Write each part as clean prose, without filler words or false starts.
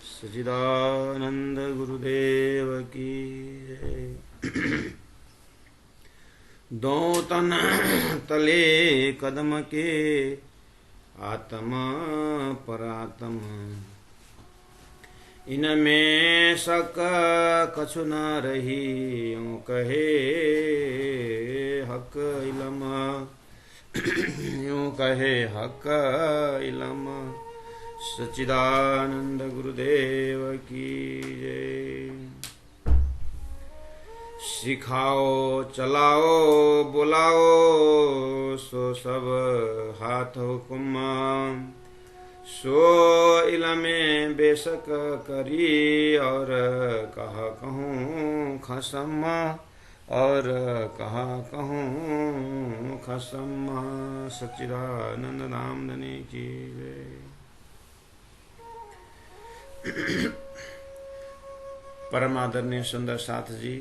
सच्चिदानंद गुरुदेव की जय। दो तन तले कदम के आत्मा परात्म, इनमें शक कछु न रही, यूं कहे हक इलम, यूं कहे हक इलम। सच्चिदानंद गुरुदेव की जय। सिखाओ चलाओ बुलाओ सो सब हाथ हुकुम, सो इलमे बेशक करी और कहा कहूँ खसम, और कहा कहूँ खसम। सच्चिदानंद नाम धनी की जय। परम आदरणीय सुंदर साथ जी,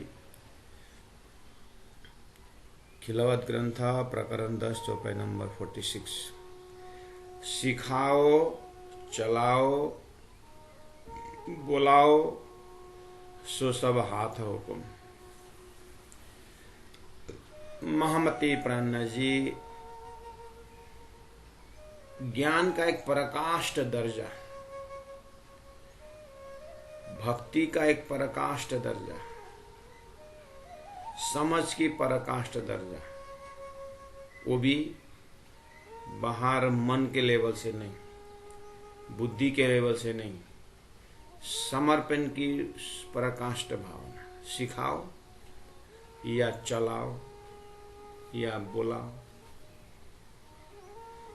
खिलवत ग्रंथ प्रकरण 10 चौपाई नंबर 46। सिखाओ चलाओ बुलाओ सो सब हाथ हुकुम। महामती प्राणनाथ जी, ज्ञान का एक पराकाष्ठ दर्जा, भक्ति का एक पराकाष्ठ दर्जा, समझ की पराकाष्ठ दर्जा, वो भी बाहर मन के लेवल से नहीं, बुद्धि के लेवल से नहीं, समर्पण की पराकाष्ठ भावना। सिखाओ या चलाओ या बुलाओ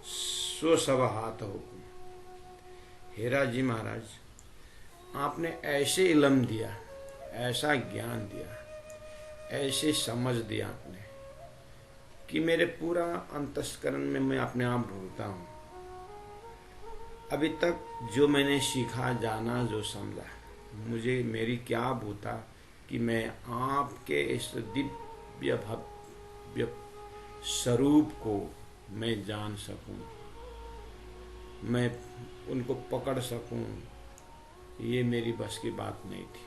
सो सब हाथ हुकुम। हेरा जी महाराज, आपने ऐसे इल्म दिया, ऐसा ज्ञान दिया, ऐसे समझ दिया आपने कि मेरे पूरा अंतस्करण में मैं अपने आप ढूंढता हूँ। अभी तक जो मैंने सीखा, जाना, जो समझा, मुझे मेरी क्या भूता कि मैं आपके इस दिव्य भव्य स्वरूप को मैं जान सकूं, मैं उनको पकड़ सकूं, ये मेरी बस की बात नहीं थी।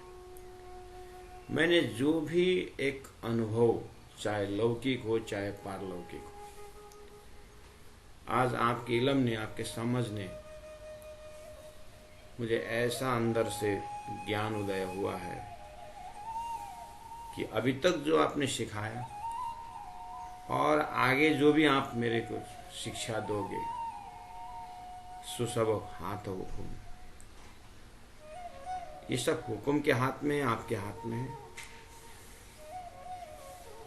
मैंने जो भी एक अनुभव, चाहे लौकिक हो चाहे पारलौकिक हो, आज आपके इल्म ने, आपके समझ ने मुझे ऐसा अंदर से ज्ञान उदय हुआ है कि अभी तक जो आपने सिखाया और आगे जो भी आप मेरे को शिक्षा दोगे सो सब हाथ हुकुम। ये सब हुकुम के हाथ में है, आपके हाथ में है।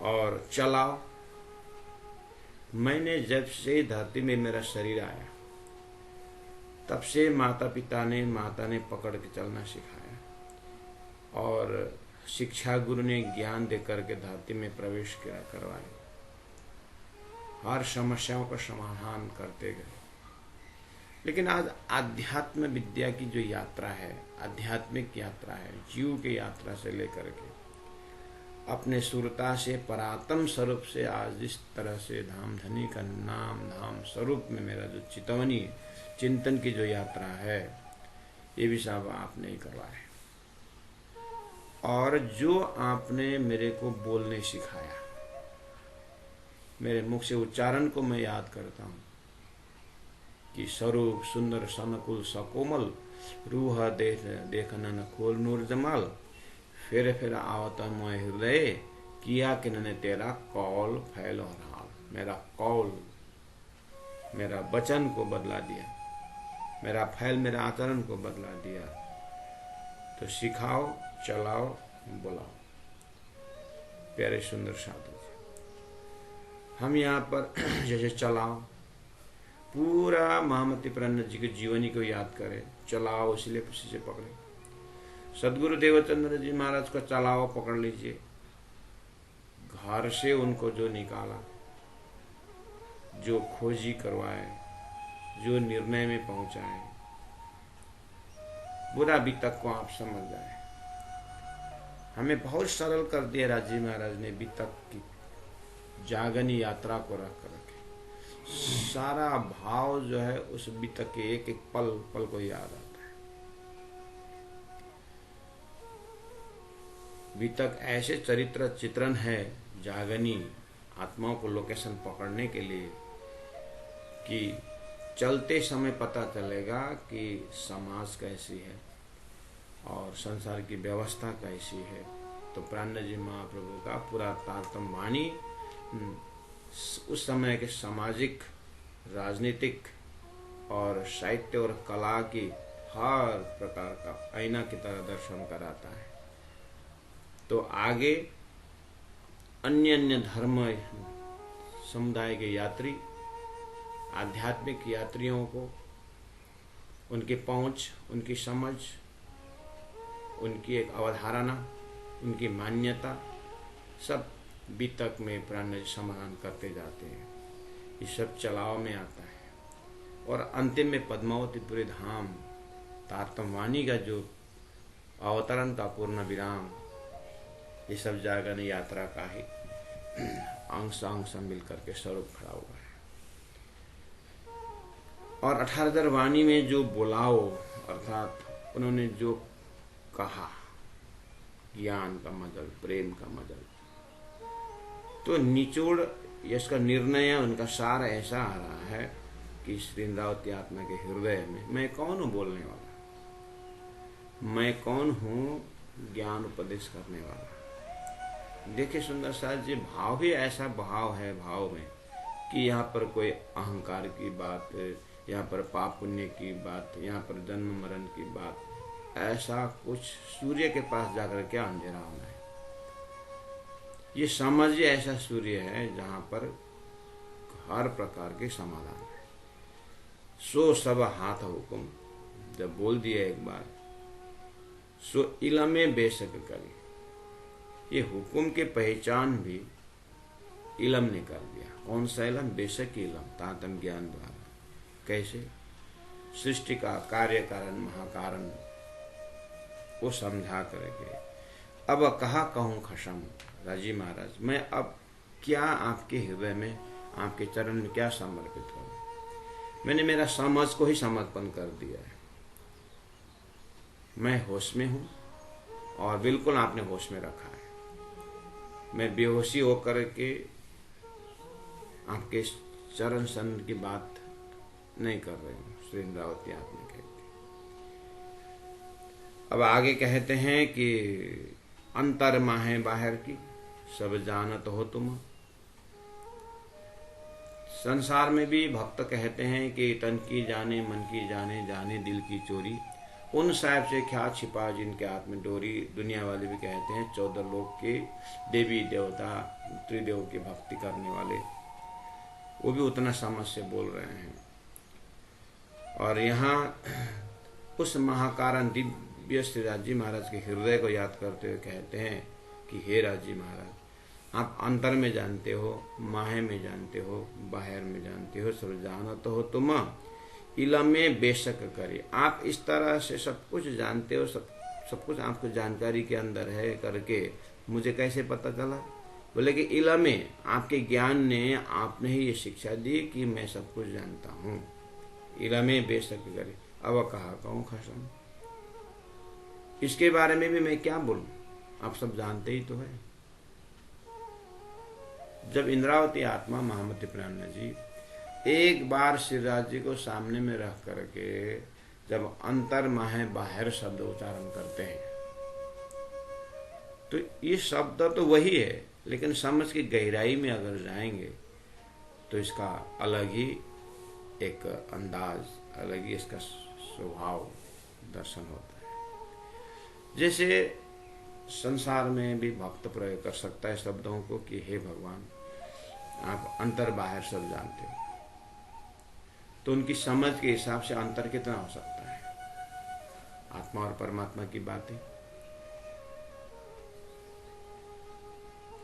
और चलाओ, मैंने जब से धरती में मेरा शरीर आया तब से माता ने पकड़ के चलना सिखाया और शिक्षा गुरु ने ज्ञान दे करके धरती में प्रवेश करवाया। हर समस्याओं का समाधान करते गए। लेकिन आज आध्यात्म विद्या की जो यात्रा है, आध्यात्मिक यात्रा है, जीव की यात्रा से लेकर के अपने सुरता से परात्म स्वरूप से आज इस तरह से धाम धनी का नाम धाम स्वरूप में मेरा जो चितवनी चिंतन की जो यात्रा है, ये भी सब आपने ही करवाया। और जो आपने मेरे को बोलने सिखाया, मेरे मुख से उच्चारण को मैं याद करता हूँ कि स्वरूप सुंदर सनकुल सकोमल, रूह देखन खोल नूर जमाल, फिर आवत मोह हृदय, किया किन्ने तेरा कौल फैलो हाल। मेरा कौल, मेरा वचन को बदला दिया, मेरा फैल, मेरा आचरण को बदला दिया। तो सिखाओ चलाओ बुलाओ। प्यारे सुंदर साधु जी, हम यहाँ पर जैसे चलाओ, पूरा महामती प्राणनाथ जी की जीवनी को याद करें। चलाओ इसलिए पीछे से पकड़े। सदगुरु देवचंद्र जी महाराज को चलाओ पकड़ लीजिए। घर से उनको जो निकाला, जो खोजी करवाए, जो निर्णय में पहुंचाए, बुरा वितक को आप समझ जाए। हमें बहुत सरल कर दिया राजी महाराज ने वितक की जागनी यात्रा को रख कर रखे। सारा भाव जो है उस बीतक के एक एक पल पल को याद आता है। बीतक ऐसे चरित्र चित्रण है जागनी आत्माओं को लोकेशन पकड़ने के लिए कि चलते समय पता चलेगा कि समाज कैसी है और संसार की व्यवस्था कैसी है। तो प्राणनाथ जी महाप्रभु का पूरा तारतम्य वाणी उस समय के सामाजिक, राजनीतिक और साहित्य और कला की हर प्रकार का आईना की तरह दर्शन कराता है। तो आगे अन्य अन्य धर्म समुदाय के यात्री, आध्यात्मिक यात्रियों को उनकी पहुंच, उनकी समझ, उनकी एक अवधारणा, उनकी मान्यता सब बीतक में प्राणनाथ समाधान करते जाते हैं। ये सब चलाव में आता है और अंतिम में पद्मावतीपुरी धाम तारतम्य वाणी का जो अवतरण का पूर्ण विराम, ये सब जागरण यात्रा का ही अंश अंश मिल करके स्वरूप खड़ा हुआ है। और 18,000 वाणी में जो बुलाओ अर्थात उन्होंने जो कहा, ज्ञान का मजल, प्रेम का मजल, तो निचोड़ इसका निर्णय, उनका सार ऐसा आ रहा है कि श्री इंद्रावती आत्मा के हृदय में मैं कौन हूं बोलने वाला, मैं कौन हूं ज्ञान उपदेश करने वाला। देखिए सुंदर साथ जी, भाव ही ऐसा भाव है भाव में कि यहाँ पर कोई अहंकार की बात, यहाँ पर पाप पुण्य की बात, यहाँ पर जन्म मरण की बात, ऐसा कुछ सूर्य के पास जाकर क्या अंधेरा होना है। ये समझिए ऐसा सूर्य है जहाँ पर हर प्रकार के समाधान है। सो सब हाथ हुकुम, जब बोल दिया एक बार, सो इलमे बेशक करी। ये हुकुम की पहचान भी इलम ने कर दिया। कौन सा इलम? बेशक इलम, तातम ज्ञान द्वारा। कैसे? सृष्टि का कार्य कारण महाकारण वो समझा करके अब कहा कहूँ खशम, राजी महाराज मैं अब क्या आपके हृदय में, आपके चरण में क्या समर्पित करूं। मैंने मेरा समझ को ही समर्पण कर दिया है। मैं होश में हूं और बिल्कुल आपने होश में रखा है। मैं बेहोशी होकर के आपके चरण सन की बात नहीं कर रही हूं। श्री इंद्रावती आपने कहती। अब आगे कहते हैं कि अंतर माहे बाहर की, सब जानत हो तुम। संसार में भी भक्त कहते हैं कि तन की जाने मन की जाने, जाने दिल की चोरी, उन साहिब से क्या छिपा जिनके हाथ में डोरी। दुनिया वाले भी कहते हैं 14 लोक के देवी देवता त्रिदेव की भक्ति करने वाले, वो भी उतना समझ से बोल रहे हैं। और यहाँ उस महाकारण दिव्य श्री राजी महाराज के हृदय को याद करते हुए कहते हैं कि हे राजी महाराज, आप अंतर में जानते हो, माहे में जानते हो, बाहर में जानते हो, सब जानत हो तुम, इलमे बेशक करे। आप इस तरह से सब कुछ जानते हो, सब कुछ आपको जानकारी के अंदर है करके मुझे कैसे पता चला? बोले कि इलमे, आपके ज्ञान ने, आपने ही ये शिक्षा दी कि मैं सब कुछ जानता हूँ। इलमे बेशक करे। अब कहा कहूँ खसम, इसके बारे में भी मैं क्या बोलूं, आप सब जानते ही तो है। जब इंद्रावती आत्मा महामती प्राणनाथ जी एक बार श्रीराज जी को सामने में रख करके जब अंतर माहे बाहर शब्द उच्चारण करते हैं, तो ये शब्द तो वही है, लेकिन समझ की गहराई में अगर जाएंगे तो इसका अलग ही एक अंदाज, अलग ही इसका स्वभाव दर्शन होता है। जैसे संसार में भी भक्त प्रयोग कर सकता है शब्दों को कि हे भगवान, आप अंतर बाहर सब जानते हो, तो उनकी समझ के हिसाब से अंतर कितना हो सकता है आत्मा और परमात्मा की बातें।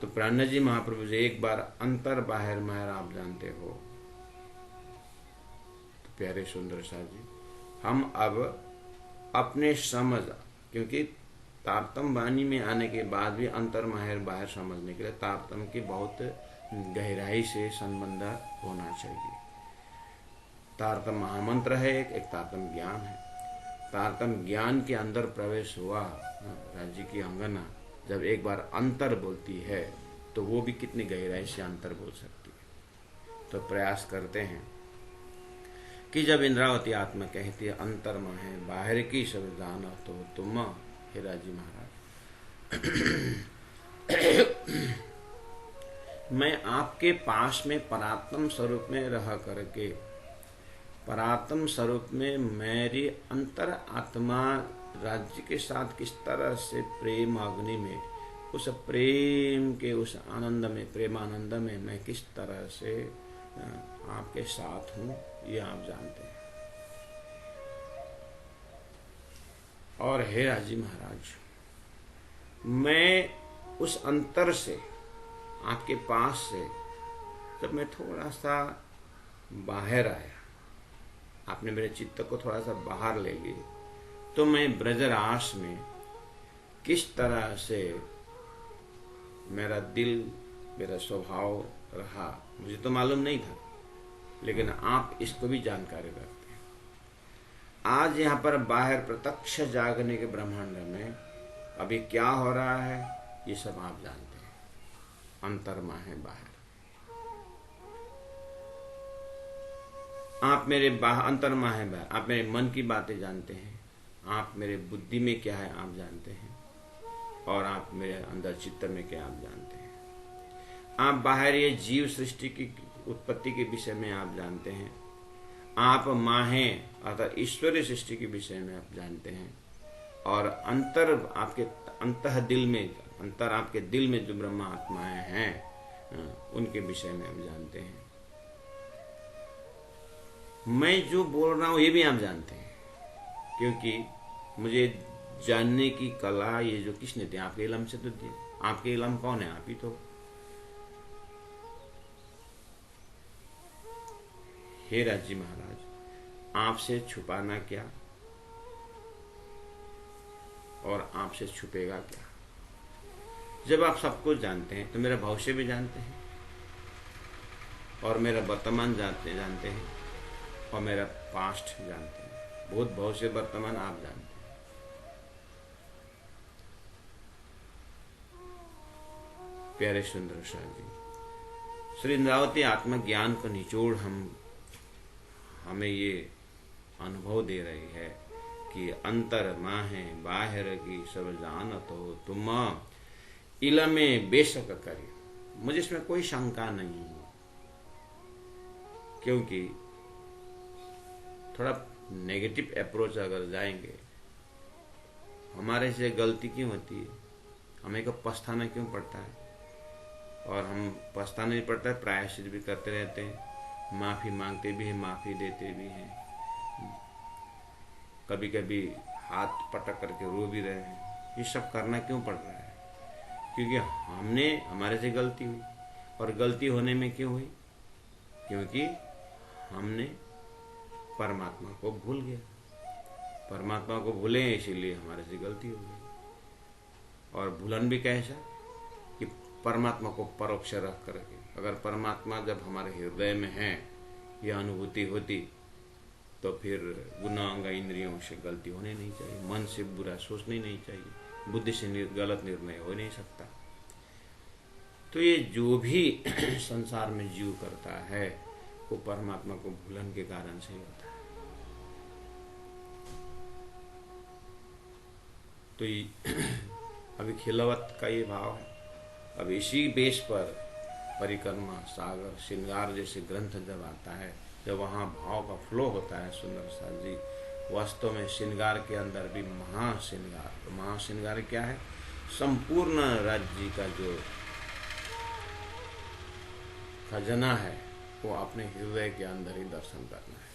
तो प्राणनाथ जी महाप्रभु जी एक बार अंतर बाहर माहर आप जानते हो, तो प्यारे सुंदर साथ जी, हम अब अपने समझ, क्योंकि तारतम वाणी में आने के बाद भी अंतर माहर बाहर समझने के लिए तारतम की बहुत गहराई से संबंध होना चाहिए। तारतम महामंत्र है, एक तारतम ज्ञान है। तारतम ज्ञान के अंदर प्रवेश हुआ राज्य की अंगना जब एक बार अंतर बोलती है तो वो भी कितनी गहराई से अंतर बोल सकती है। तो प्रयास करते हैं कि जब इंद्रावती आत्मा कहती है अंतर में है बाहर की सब जाना तो तुम हे राजी महाराज मैं आपके पास में परात्म स्वरूप में रह करके परात्म स्वरूप में मेरी अंतर आत्मा राज्य के साथ किस तरह से प्रेम अग्नि में उस प्रेम के उस आनंद में प्रेमानंद में मैं किस तरह से आपके साथ हूँ ये आप जानते हैं। और हे राजी महाराज मैं उस अंतर से आपके पास से जब मैं थोड़ा सा बाहर आया, आपने मेरे चित्त को थोड़ा सा बाहर ले लिए, तो मैं ब्रजरास में किस तरह से मेरा दिल मेरा स्वभाव रहा मुझे तो मालूम नहीं था, लेकिन आप इसको भी जानकारी रखते हैं। आज यहाँ पर बाहर प्रत्यक्ष जागने के ब्रह्मांड में अभी क्या हो रहा है ये सब आप जानते हैं। अंतर्मा है बाहर, आप मेरे अंतर्मा है बाहर, आप मेरे मन की बातें जानते हैं, आप मेरे बुद्धि में क्या है आप जानते हैं, और आप मेरे अंदर चित्त में क्या आप जानते हैं। आप बाहर ये जीव सृष्टि की उत्पत्ति के विषय में आप जानते हैं, आप माँ हैं अर्थात ईश्वरीय सृष्टि के विषय में आप जानते हैं, और अंतर आपके अंतः दिल में अंतर आपके दिल में जो ब्रह्म आत्माएं हैं उनके विषय में आप जानते हैं। मैं जो बोल रहा हूं ये भी आप जानते हैं, क्योंकि मुझे जानने की कला ये जो किसने दी आपके इल्म से तो दी। आपके इल्म कौन है? आप ही तो। हे राजी महाराज आपसे छुपाना क्या और आपसे छुपेगा क्या? जब आप सब कुछ जानते हैं तो मेरा भविष्य भी जानते हैं और मेरा वर्तमान जानते हैं और मेरा पास्ट जानते हैं। भूत भविष्य वर्तमान आप जानते हैं। प्यारे सुंदर शाह जी, श्री इंद्रावती आत्मज्ञान का निचोड़ हमें ये अनुभव दे रही है कि अंतर माँ है बाहर की सब जानत हो तुम इलमे बेशक करिए। मुझे इसमें कोई शंका नहीं है, क्योंकि थोड़ा नेगेटिव अप्रोच अगर जाएंगे, हमारे से गलती क्यों होती है, हमें को पछताना क्यों पड़ता है, और हम पछताना नहीं पड़ता है, प्रायश्चित भी करते रहते हैं, माफी मांगते भी हैं, माफी देते भी हैं, कभी कभी हाथ पटक करके रो भी रहे हैं। ये सब करना क्यों पड़ रहा है? क्योंकि हमारे से गलती हुई, और गलती होने में क्यों हुई? क्योंकि हमने परमात्मा को भूल गया। परमात्मा को भूले इसीलिए हमारे से गलती हो गई। और भूलन भी कैसा कि परमात्मा को परोक्ष रख करके। अगर परमात्मा जब हमारे हृदय में है यह अनुभूति होती तो फिर गुनाह इंद्रियों से गलती होने नहीं चाहिए, मन से बुरा सोचना ही नहीं चाहिए, बुद्धि से गलत निर्णय हो नहीं सकता। तो ये जो भी संसार में जीव करता है वो परमात्मा को भूलन के कारण से ही होता है। तो ये अभी खिलवत का ये भाव है। अब इसी बेस पर परिक्रमा सागर श्रृंगार जैसे ग्रंथ जब आता है, जब वहाँ भाव का फ्लो होता है सुंदर साथ जी, वास्तव में श्रृंगार के अंदर भी महाश्रृंगार। तो महाश्रृंगार क्या है? संपूर्ण राज्य का जो खजाना है वो अपने हृदय के अंदर ही दर्शन करना है।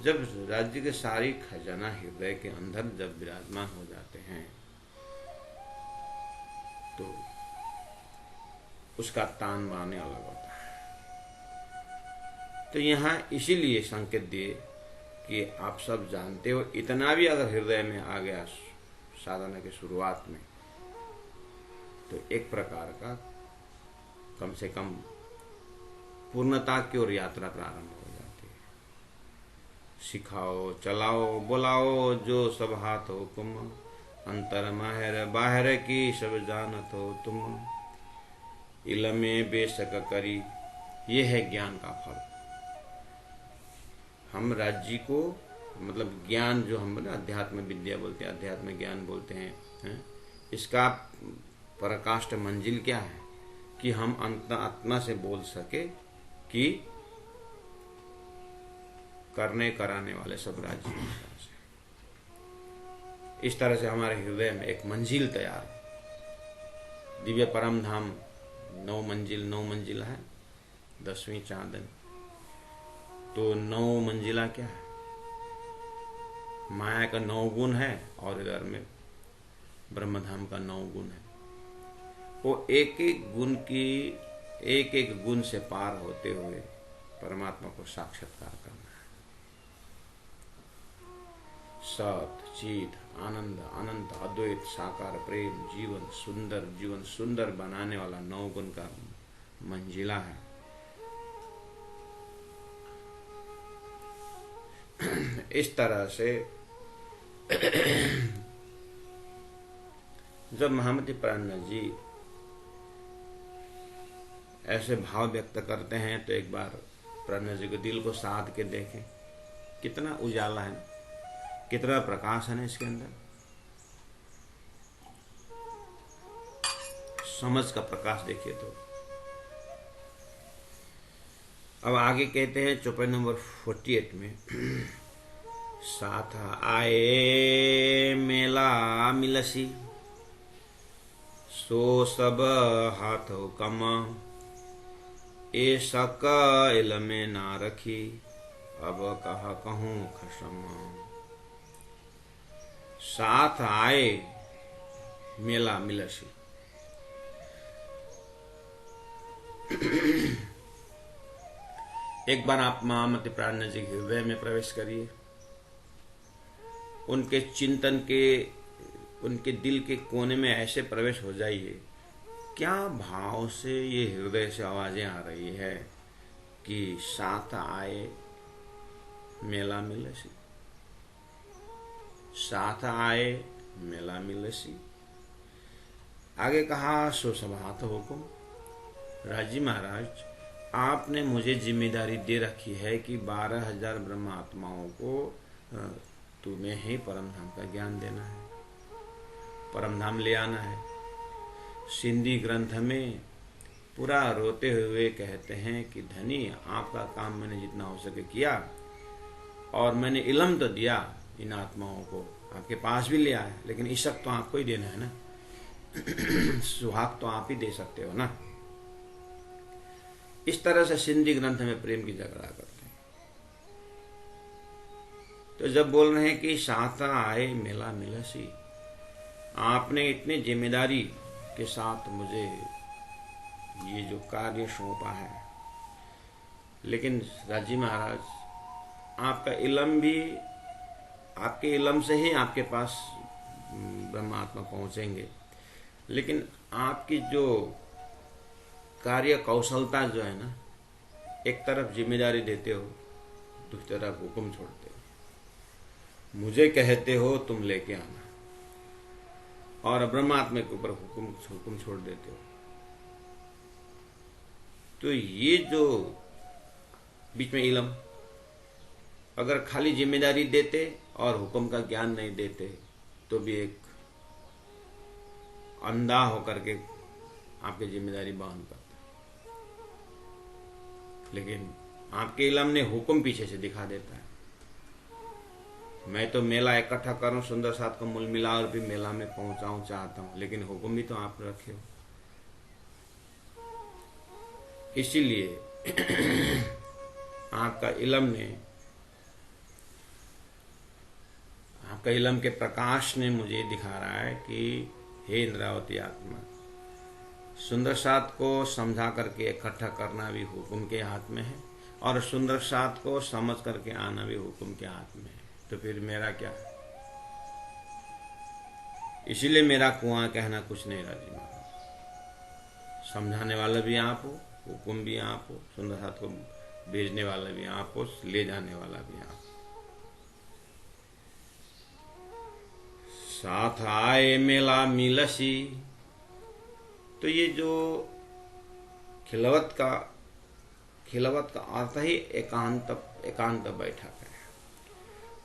जब राज्य के सारी खजाना हृदय के अंदर जब विराजमान हो जाते हैं तो उसका तान बाने अलग होता है। तो यहाँ इसीलिए संकेत दिए कि आप सब जानते हो, इतना भी अगर हृदय में आ गया साधना के शुरुआत में तो एक प्रकार का कम से कम पूर्णता की ओर यात्रा प्रारंभ हो जाती है। सिखाओ चलाओ बुलाओ जो सब हाथ हो तुम, अंतर माहिर बाहर की सब जानत हो तुम, इलमे बेशक करी, ये है ज्ञान का फल। हम राज्य को मतलब ज्ञान जो हम अध्यात्म विद्या बोलते हैं, अध्यात्म ज्ञान बोलते हैं, इसका पराकाष्ठ मंजिल क्या है कि हम अंत आत्मा से बोल सके कि करने कराने वाले सब राज्य से। इस तरह से हमारे हृदय में एक मंजिल तैयार, दिव्य परम धाम 9 मंजिला है, 10वीं चांदनी। तो 9 मंजिला क्या है? माया का 9 गुण है और इधर में ब्रह्मधाम का 9 गुण है। वो एक एक गुण से पार होते हुए परमात्मा को साक्षात्कार करना है। सत चित आनंद अनंत अद्वैत साकार प्रेम जीवन सुंदर बनाने वाला 9 गुण का मंजिला है। इस तरह से जब महामती प्राणनाथ जी ऐसे भाव व्यक्त करते हैं तो एक बार प्राणनाथ जी के दिल को साध के देखें, कितना उजाला है, कितना प्रकाश है ना इसके अंदर। समझ का प्रकाश देखिए। तो अब आगे कहते हैं चौपाई नंबर 48 में, साथ आए मेला मिलसी, सो सब हाथ कम, ए सक इल में ना रखी, अब कहा कहूँ खसम। साथ आए मेला मिलसी, एक बार आप महामती प्राणनाथ जी के हृदय में प्रवेश करिए, उनके चिंतन के, उनके दिल के कोने में ऐसे प्रवेश हो जाइए। क्या भाव से ये हृदय से आवाजें आ रही है कि साथ आए मेला मिलसी, साथ आए मेला मिलसी। आगे कहा सो सब हाथ हुकुम, राजी महाराज आपने मुझे जिम्मेदारी दे रखी है कि 12,000 ब्रह्म आत्माओं को तुम्हें ही परम धाम का ज्ञान देना है, परम धाम ले आना है। सिंधी ग्रंथ में पूरा रोते हुए कहते हैं कि धनी आपका काम मैंने जितना हो सके किया, और मैंने इल्म तो दिया इन आत्माओं को, आपके पास भी ले आया, लेकिन इशक तो आपको ही देना है ना, सुहाग तो आप ही दे सकते हो ना। इस तरह से सिंधी ग्रंथ में प्रेम की झगड़ा करते हैं। तो जब बोल रहे हैं कि साथ आए मेला मिलसी, आपने इतनी जिम्मेदारी के साथ मुझे ये जो कार्य सौंपा है, लेकिन राजी महाराज आपका इल्म भी, आपके इल्म से ही आपके पास ब्रह्मात्मा पहुंचेंगे, लेकिन आपकी जो कार्य कौशलता जो है ना, एक तरफ जिम्मेदारी देते हो, दूसरी तरफ हुक्म छोड़ते हो। मुझे कहते हो तुम लेके आना, और ब्रह्मात्मा के ऊपर हुक्म छोड़ देते हो। तो ये जो बीच में इल्म, अगर खाली जिम्मेदारी देते और हुक्म का ज्ञान नहीं देते तो भी एक अंधा होकर के आपकी जिम्मेदारी वहन करता, लेकिन आपके इल्म ने हुक्म पीछे से दिखा देता है। मैं तो मेला इकट्ठा करूं, सुंदर साथ को मूल मिला और भी मेला में पहुंचाऊं चाहता हूं, लेकिन हुक्म भी तो आप रखे हो। इसीलिए आपका इल्म ने, आपका इल्म के प्रकाश ने मुझे दिखा रहा है कि हे इंद्रावती आत्मा, सुंदर साथ को समझा करके इकट्ठा करना भी हुक्म के हाथ में है, और सुंदर साथ को समझ करके आना भी हुक्म के हाथ में है। तो फिर मेरा क्या है? इसीलिए मेरा कुआं कहना कुछ नहीं राजी महाराज, समझाने वाला भी आप हो हुकुम भी आप हो, सुंदर साथ को भेजने वाला भी आप हो, ले जाने वाला भी आप। साथ आए मेला मिलसी, तो ये जो खिलवत का अर्थ ही एकांत बैठक है।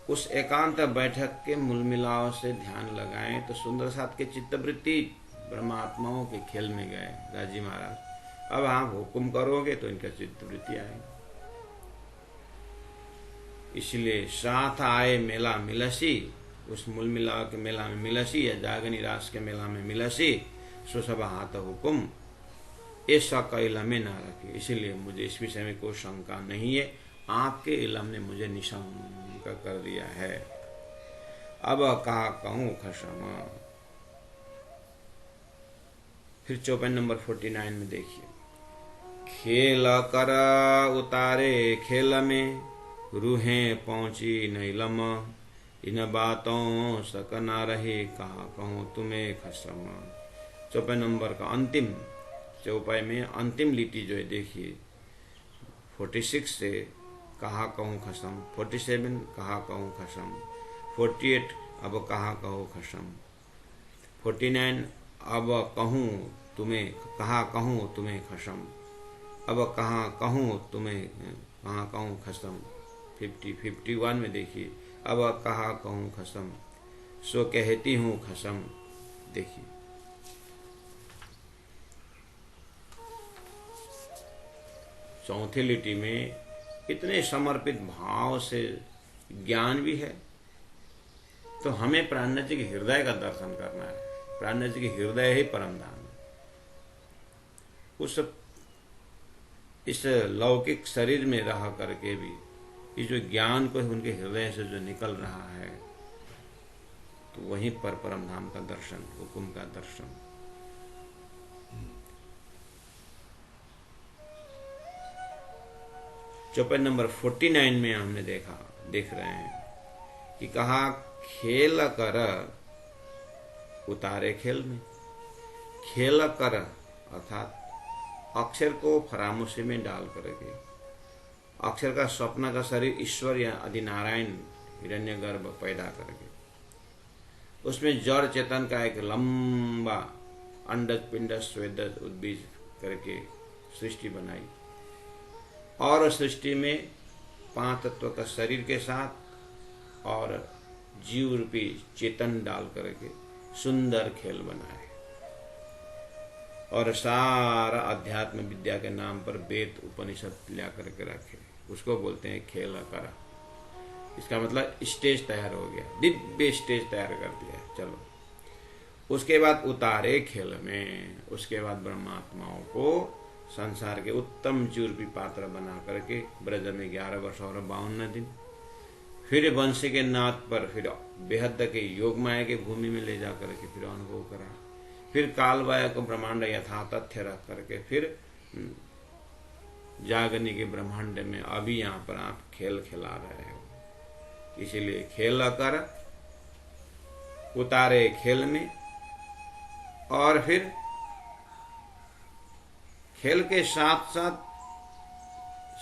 उस एकांत बैठक के मूल मिलाव से ध्यान लगाएं तो सुंदर साथ के चित्तवृत्ति ब्रह्मात्माओं के खेल में गए राजी महाराज। अब आप हुक्म करोगे तो इनका चित्तवृत्ति आएगी। इसलिए साथ आए मेला मिलसी, उस मूल मिलाव के मेला में मिलसी या जागनी रास के मेला में मिलसी, सो सब हाथ हुक्म ऐसा का इलम में ना रखे। इसीलिए मुझे इस विषय में कोई शंका नहीं है, आपके इलम ने मुझे निशंक कर दिया है। अब कहा कहूं खसम। फिर चौपाई नंबर 49 में देखिए, खेल कर उतारे खेल में, रूहें पहुंची नीलम, इन बातों सक ना रहे, कहा कहूं तुम्हें खसम। चौपाई नंबर का अंतिम चौपाई में अंतिम लिटी जो है देखिए, 46 से कहा कहूं खसम, 47 कहा कहूं खसम, 48 अब कहा कहूं खसम, 49 अब कहूं तुम्हें, कहा कहूं तुम्हें खसम, अब कहा कहूं तुम्हें, कहा कहूं खसम। 51 में देखिए, अब कहा कहूं खसम, सो कहती हूं खसम। देखिए चौथी लिटी में इतने समर्पित भाव से ज्ञान भी है। तो हमें प्राणनाथ जी के हृदय का दर्शन करना है। प्राणनाथ जी के हृदय ही परम धाम है। इस लौकिक शरीर में रह करके भी ये जो ज्ञान को उनके हृदय से जो निकल रहा है, तो वहीं पर परम धाम का दर्शन, हुकुम का दर्शन। चौपाई नंबर 49 में हमने देख रहे हैं कि कहा खेल कर उतारे खेल में। खेल कर अर्थात अक्षर को फरामोशी में डाल करके, अक्षर का स्वप्न का शरीर ईश्वर या आदिनारायण हिरण्यगर्भ पैदा करके, उसमें जड़ चेतन का एक लंबा अंडज पिंडज स्वेदज उद्बीज करके सृष्टि बनाई, और सृष्टि में 5 तत्व का शरीर के साथ और जीव रूपी चेतन डाल करके सुंदर खेल बनाए, और सारा अध्यात्म विद्या के नाम पर वेद उपनिषद ला करके रखे। उसको बोलते हैं खेल करा। इसका मतलब स्टेज तैयार हो गया, दिव्य स्टेज तैयार कर दिया। चलो उसके बाद उतारे खेल में, उसके बाद ब्रह्मात्माओं को संसार के उत्तम चूर्पी पात्र बना करके ब्रज में 11 वर्ष और 52 दिन, फिर वंशी के नाथ पर, फिर बेहद के योग माया के भूमि में ले जा करके फिर अनुभव करा, फिर कालवाया को ब्रह्मांड यथा तथ्य रख करके फिर जागनी के ब्रह्मांड में अभी यहाँ पर आप खेल खिला रहे हो। इसीलिए खेल कर उतारे खेल में, और फिर खेल के साथ साथ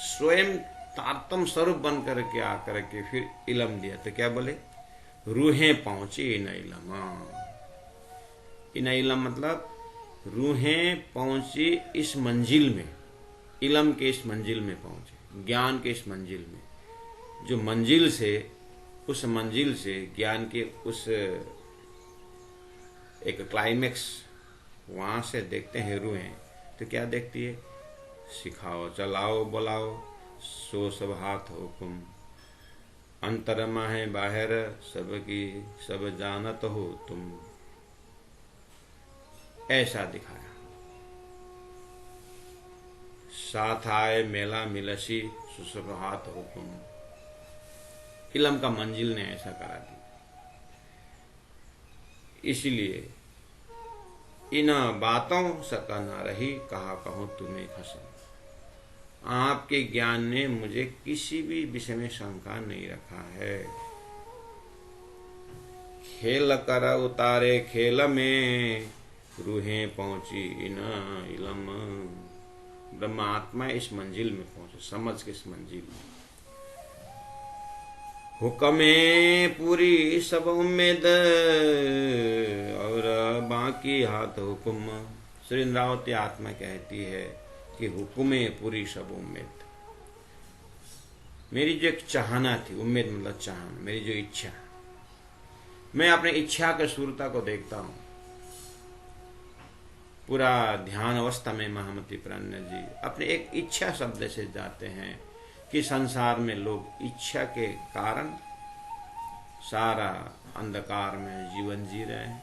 स्वयं तारतम स्वरूप बन करके आकर के फिर इलम दिया। तो क्या बोले, रूहें पहुंची इन इलम। इन इलम मतलब रूहें पहुंची इस मंजिल में, इलम के इस मंजिल में पहुंचे, ज्ञान के इस मंजिल में। जो मंजिल से, उस मंजिल से ज्ञान के उस एक क्लाइमेक्स, वहां से देखते हैं रूहें। तो क्या देखती है, सिखाओ चलाओ बुलाओ सो सब हाथ हुकुम, अंतरमा है बाहर सबकी सब जानत हो तुम, ऐसा दिखाया। साथ आए मेला मिलसी सुसभ हाथ हुकुम, इलम का मंजिल ने ऐसा करा दी। इसलिए इन बातों सका ना रही, कहा कहूं तुम्हें खसम। आपके ज्ञान ने मुझे किसी भी विषय में शंका नहीं रखा है। खेल कर उतारे खेल में, रूहें पहुंची इन इलम, ब्रह्म आत्मा इस मंजिल में पहुंचे, समझ के इस मंजिल में। हुक्मे पूरी सब उम्मीद और बाकी हाथ हुक्म। श्री इंद्रावती आत्मा कहती है कि हुक्मे पूरी सब उम्मीद। मेरी जो एक चाहना थी, उम्मीद मतलब चाहना, मेरी जो इच्छा, मैं अपने इच्छा के सूरता को देखता हूं। पूरा ध्यान अवस्था में महामती प्राज्ञ जी अपने एक इच्छा शब्द से जाते हैं कि संसार में लोग इच्छा के कारण सारा अंधकार में जीवन जी रहे हैं,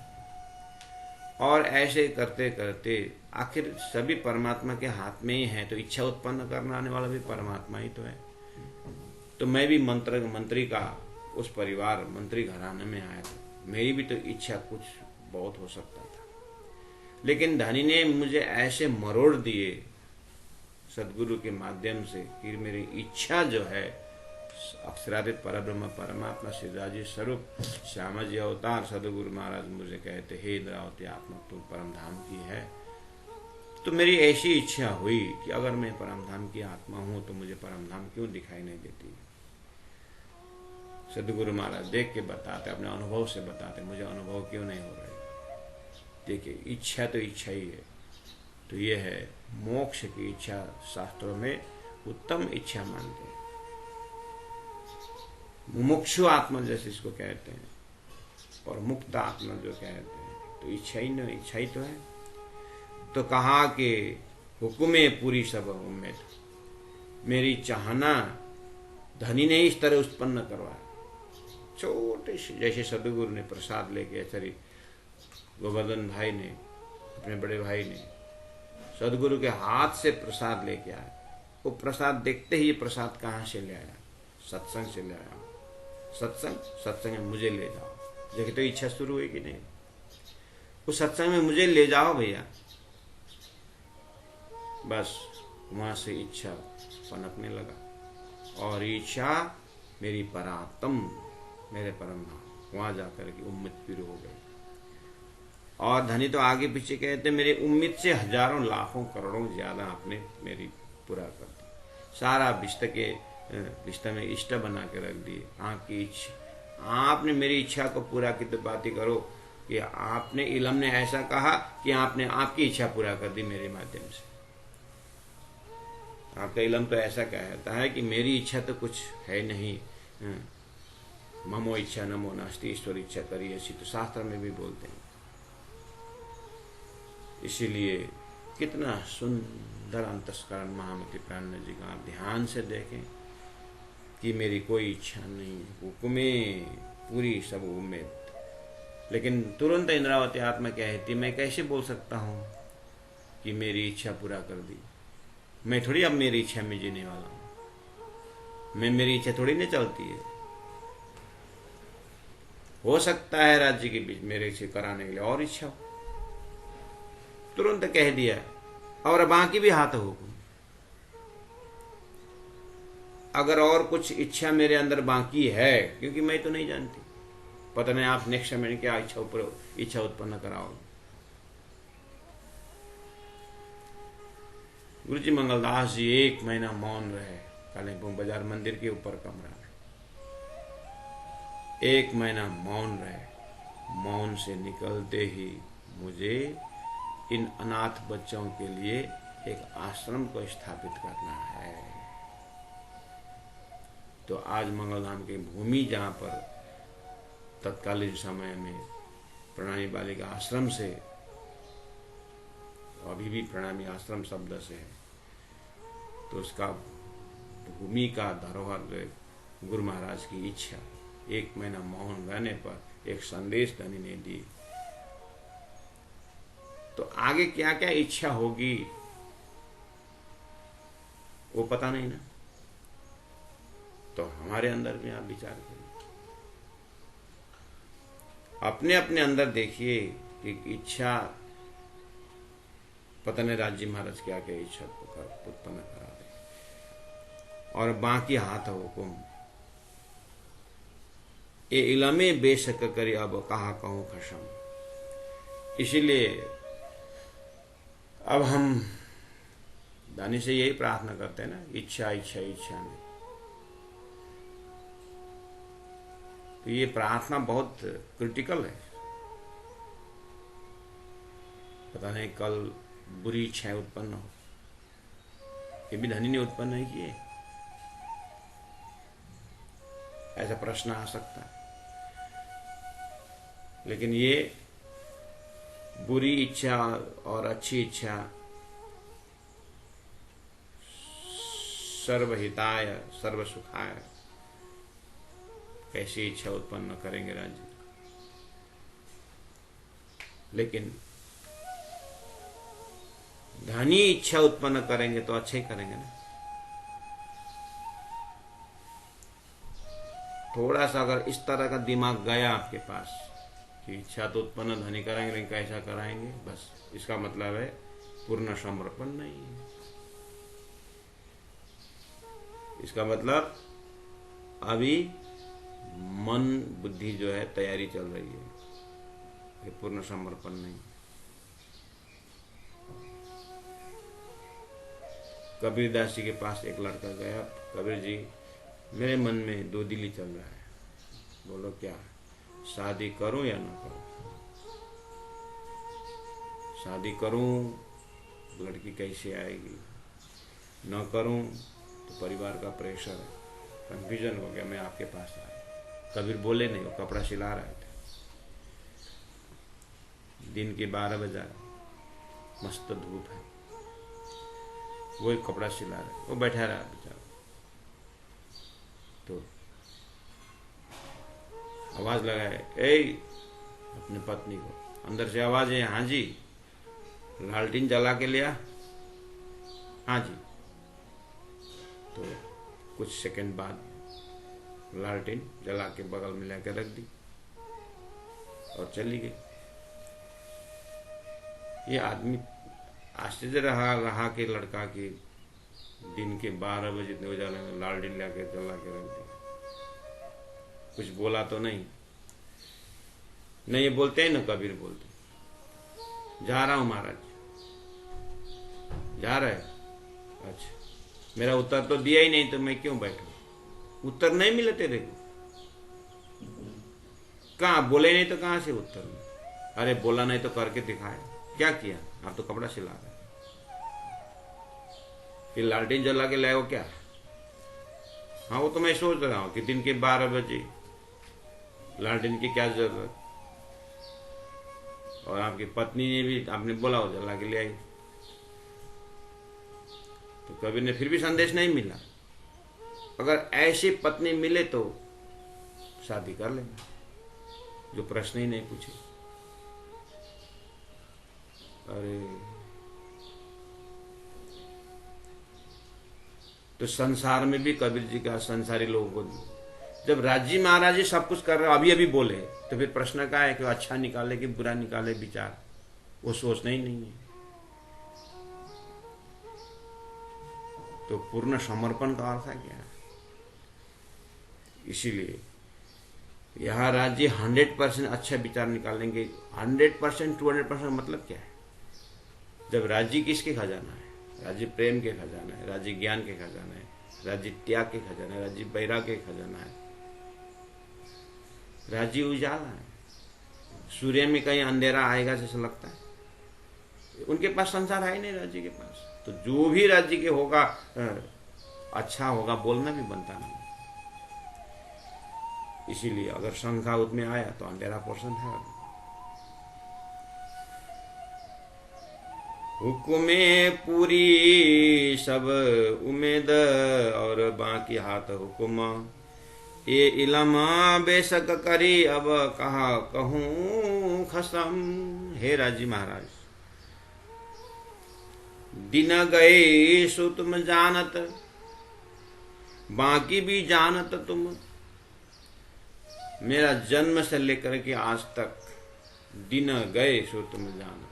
और ऐसे करते करते आखिर सभी परमात्मा के हाथ में ही है, तो इच्छा उत्पन्न करने वाला भी परमात्मा ही तो है। तो मैं भी मंत्री का उस परिवार मंत्री घराने में आया था, मेरी भी तो इच्छा कुछ बहुत हो सकता था, लेकिन धनी ने मुझे ऐसे मरोड़ दिए सदगुरु के माध्यम से कि मेरी इच्छा जो है अक्षरादित परब्रह्म परमात्मा सिद्धाजी स्वरूप श्यामा जी अवतार सदगुरु महाराज मुझे कहते, हे इंद्रावती आत्मा तुम परम धाम की है। तो मेरी ऐसी इच्छा हुई कि अगर मैं परम धाम की आत्मा हूं तो मुझे परम धाम क्यों दिखाई नहीं देती। सदगुरु महाराज देख के बताते, अपने अनुभव से बताते, मुझे अनुभव क्यों नहीं हो रही। देखिए, इच्छा तो इच्छा ही है। तो ये है मोक्ष की इच्छा, शास्त्रों में उत्तम इच्छा मानते हैं। मुमुक्षु आत्मा जैसे इसको कहते हैं, और मुक्त आत्मा जो कहते हैं, तो इच्छा ही नहीं, इच्छा ही तो है। तो कहा कि हुक्मे पूरी सब उम्मीद, मेरी चाहना धनी ने इस तरह उत्पन्न करवाया। छोटे से, जैसे सदगुरु ने प्रसाद लेके आचार्य गोवर्धन भाई ने, अपने बड़े भाई ने सदगुरु के हाथ से प्रसाद लेके आया। वो प्रसाद देखते ही, ये प्रसाद कहाँ से ले आया? सत्संग से ले आया। सत्संग में मुझे ले जाओ। देखिए तो इच्छा शुरू हुई कि नहीं, उस सत्संग में मुझे ले जाओ भैया। बस वहां से इच्छा पनपने लगा, और इच्छा मेरी परात्म, मेरे परम धाम, वहां जाकर के उम्मीद पूरी हो गई। और धनी तो आगे पीछे कहते, मेरे उम्मीद से हजारों लाखों करोड़ों ज्यादा आपने मेरी पूरा कर दी। सारा रिश्ता में इष्ट बना के रख दिए। आपकी इच्छा, आपने मेरी इच्छा को पूरा की। तो बात ही करो कि आपने, इलम ने ऐसा कहा कि आपने आपकी इच्छा पूरा कर दी मेरे माध्यम से। आपका इलम तो ऐसा कहता है कि मेरी इच्छा तो कुछ है नहीं, ममो इच्छा नमो नास्ति, ईश्वर इच्छा करी, ऐसी तो शास्त्र में भी बोलते हैं। इसीलिए कितना सुंदर अंतस्करण महामती प्राज्ञ जी का आप ध्यान से देखें कि मेरी कोई इच्छा नहीं, हुक्मे पूरी सब उम्मीद। लेकिन तुरंत इंद्रावती आत्मा कहती, मैं कैसे बोल सकता हूं कि मेरी इच्छा पूरा कर दी? मैं थोड़ी अब मेरी इच्छा में जीने वाला हूं, मैं, मेरी इच्छा थोड़ी नहीं चलती है। हो सकता है राज्य के बीच मेरे से कराने के लिए और इच्छा हो, तुरंत कह दिया, और बाकी भी हाथ हो। अगर और कुछ इच्छा मेरे अंदर बाकी है, क्योंकि मैं तो नहीं जानती, पता नहीं आप नेक्स्ट समय क्या इच्छा उत्पन्न कराओगे। गुरु जी मंगलदास जी 1 महीना मौन रहे, कालीपुर बाजार मंदिर के ऊपर कमरा में 1 महीना मौन रहे। मौन से निकलते ही मुझे इन अनाथ बच्चों के लिए एक आश्रम को स्थापित करना है। तो आज मंगलधाम की भूमि, जहाँ पर तत्कालीन समय में प्रणामी बालिका आश्रम से, अभी भी प्रणामी आश्रम शब्द से है, तो उसका भूमि का धरोहर गुरु महाराज की इच्छा, 1 महीना मौन रहने पर एक संदेश धनी ने दी। तो आगे क्या क्या इच्छा होगी वो पता नहीं ना। तो हमारे अंदर भी आप विचार करिए, अपने अपने अंदर देखिए कि इच्छा, पता नहीं राज्य महाराज क्या क्या इच्छा उत्पन्न करा दे, और बाकी हाथ हुकुम। ये इलमे बेशक करी, अब कहा कहूं खसम। इसीलिए अब हम दानी से यही प्रार्थना करते हैं ना, इच्छा इच्छा इच्छा नहीं। तो ये प्रार्थना बहुत क्रिटिकल है। पता नहीं कल बुरी इच्छाएं उत्पन्न हो, ये भी धनी ने उत्पन्न नहीं किए, ऐसा प्रश्न आ सकता है। लेकिन ये बुरी इच्छा और अच्छी इच्छा सर्वहिताय सर्वसुखाय कैसी इच्छा उत्पन्न करेंगे राज्य। लेकिन धनी इच्छा उत्पन्न करेंगे तो अच्छे ही करेंगे ना। थोड़ा सा अगर इस तरह का दिमाग गया आपके पास कि इच्छा तो उत्पन्न धनी करेंगे लेकिन कैसा कराएंगे, बस इसका मतलब है पूर्ण समर्पण नहीं है। इसका मतलब अभी मन बुद्धि जो है तैयारी चल रही है, ये पूर्ण समर्पण नहीं। कबीर दास जी के पास एक लड़का गया, कबीर जी मेरे मन में दो दिली चल रहा है। बोलो क्या, शादी करूं या ना करूं? शादी करूं लड़की कैसे आएगी, न करूं तो परिवार का प्रेशर है। कंफ्यूजन हो गया, मैं आपके पास आया। कबीर बोले नहीं, वो कपड़ा सिला रहे थे। दिन के 12 बजे, मस्त धूप है, वो एक कपड़ा सिला रहे, वो बैठा रहा बेचारा। तो आवाज लगाए, ए अपने पत्नी को, अंदर से आवाज है, हाँ जी लालटीन जला के लिया, हाँ जी। तो कुछ सेकंड बाद लालटीन जला के बगल में लेकर रख दी और चली गई। ये आदमी आश्चर्य रहा कि लड़का की दिन के 12 बजे उजाले में लालटीन लेके जला के रख दी। कुछ बोला तो नहीं, ये बोलते हैं ना, कबीर बोलते जा रहा हूं महाराज। जा रहे? अच्छा, मेरा उत्तर तो दिया ही नहीं तो मैं क्यों बैठूं? उत्तर नहीं मिले तेरे को? कहाँ बोले नहीं तो कहां से उत्तर मिले? अरे बोला नहीं तो करके दिखाया। क्या किया? आप तो कपड़ा सिला रहे, फिर लालटेन जला के लाए हो क्या? हाँ वो तो मैं सोच रहा हूं कि दिन के 12 बजे लालटेन की क्या जरूरत, और आपकी पत्नी ने भी आपने बोला हो जला के ले आई। तो कबीर ने फिर भी संदेश नहीं मिला। अगर ऐसी पत्नी मिले तो शादी कर लेना, जो प्रश्न ही नहीं पूछे। अरे तो संसार में भी कबीर जी का संसारी लोगों को, जब राजी महाराज जी सब कुछ कर रहे अभी अभी बोले, तो फिर प्रश्न का है कि अच्छा निकाले कि बुरा निकाले विचार, वो सोचना ही नहीं है। तो पूर्ण समर्पण का अर्थ है क्या? इसीलिए यह राज्य 100% अच्छा विचार निकालेंगे। 100% 200% मतलब क्या है? जब राज्य किसके खजाना है? राज्य प्रेम के खजाना है, राज्य ज्ञान के खजाना है, राज्य त्याग के खजाना है, राज्य वैराग्य के खजाना है, राज्य उजाला है। सूर्य में कहीं अंधेरा आएगा जैसा लगता है? उनके पास संसार है ही नहीं राज्य के पास। तो जो भी राज्य के होगा अच्छा होगा बोलना भी बनता नहीं। इसीलिए अगर शंखा उसमें आया तो अंधेरा पोर्शन है। हुक्मे पूरी सब उम्मीद और बाकी हाथ हुक्म, ये इलम बेशक करी अब कहा कहूं खसम। हे राजी महाराज, दिन गए सो तुम जानत, बाकी भी जानत तुम। मेरा जन्म से लेकर के आज तक दिन गए सो तुम जानत।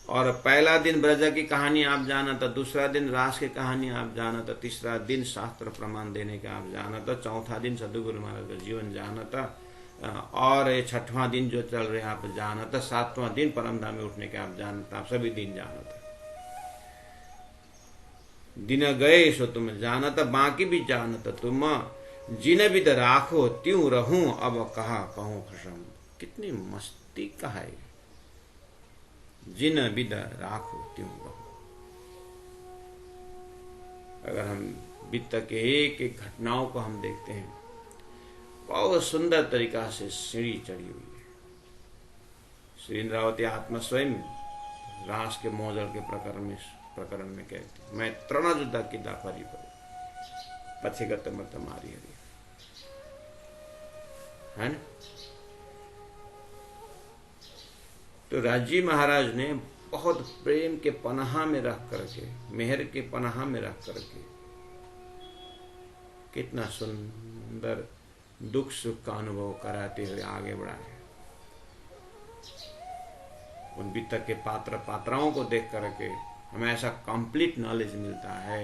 और पहला दिन ब्रज की कहानी आप जानत, दूसरा दिन रास की कहानी आप जानत, तीसरा दिन शास्त्र प्रमाण देने का आप जानत, चौथा दिन सदगुरु महाराज का जीवन जानत, और 6वां दिन जो चल रहे आप जानत, 7वां दिन परमधाम में उठने के आप जानत, आप सभी दिन जानत। दिन गए सो तुम जानत, बाकी भी जानत तुम, जिन बिद राखो त्यों रहूं, अब कहा कहूं खसम। कितनी मस्ती का है, जिन बिद राखो त्यों रहूं। अगर हम बीत के एक एक घटनाओं को हम देखते हैं, बहुत सुंदर तरीका से सीढ़ी चढ़ी हुई है। श्री इंद्रावती आत्मा स्वयं रास के मोजड़ के प्रकरण में कहती, मैं तृण जुदा किदा परी पड़े पछेगत मत मारी हरी, है ना। तो राजी महाराज ने बहुत प्रेम के पनाह में रख करके, मेहर के पनाह में रख करके कितना सुंदर दुख सुख का अनुभव कराते हुए आगे बढ़ाए। उन बीतक के पात्र पात्राओं को देख करके हमें ऐसा कंप्लीट नॉलेज मिलता है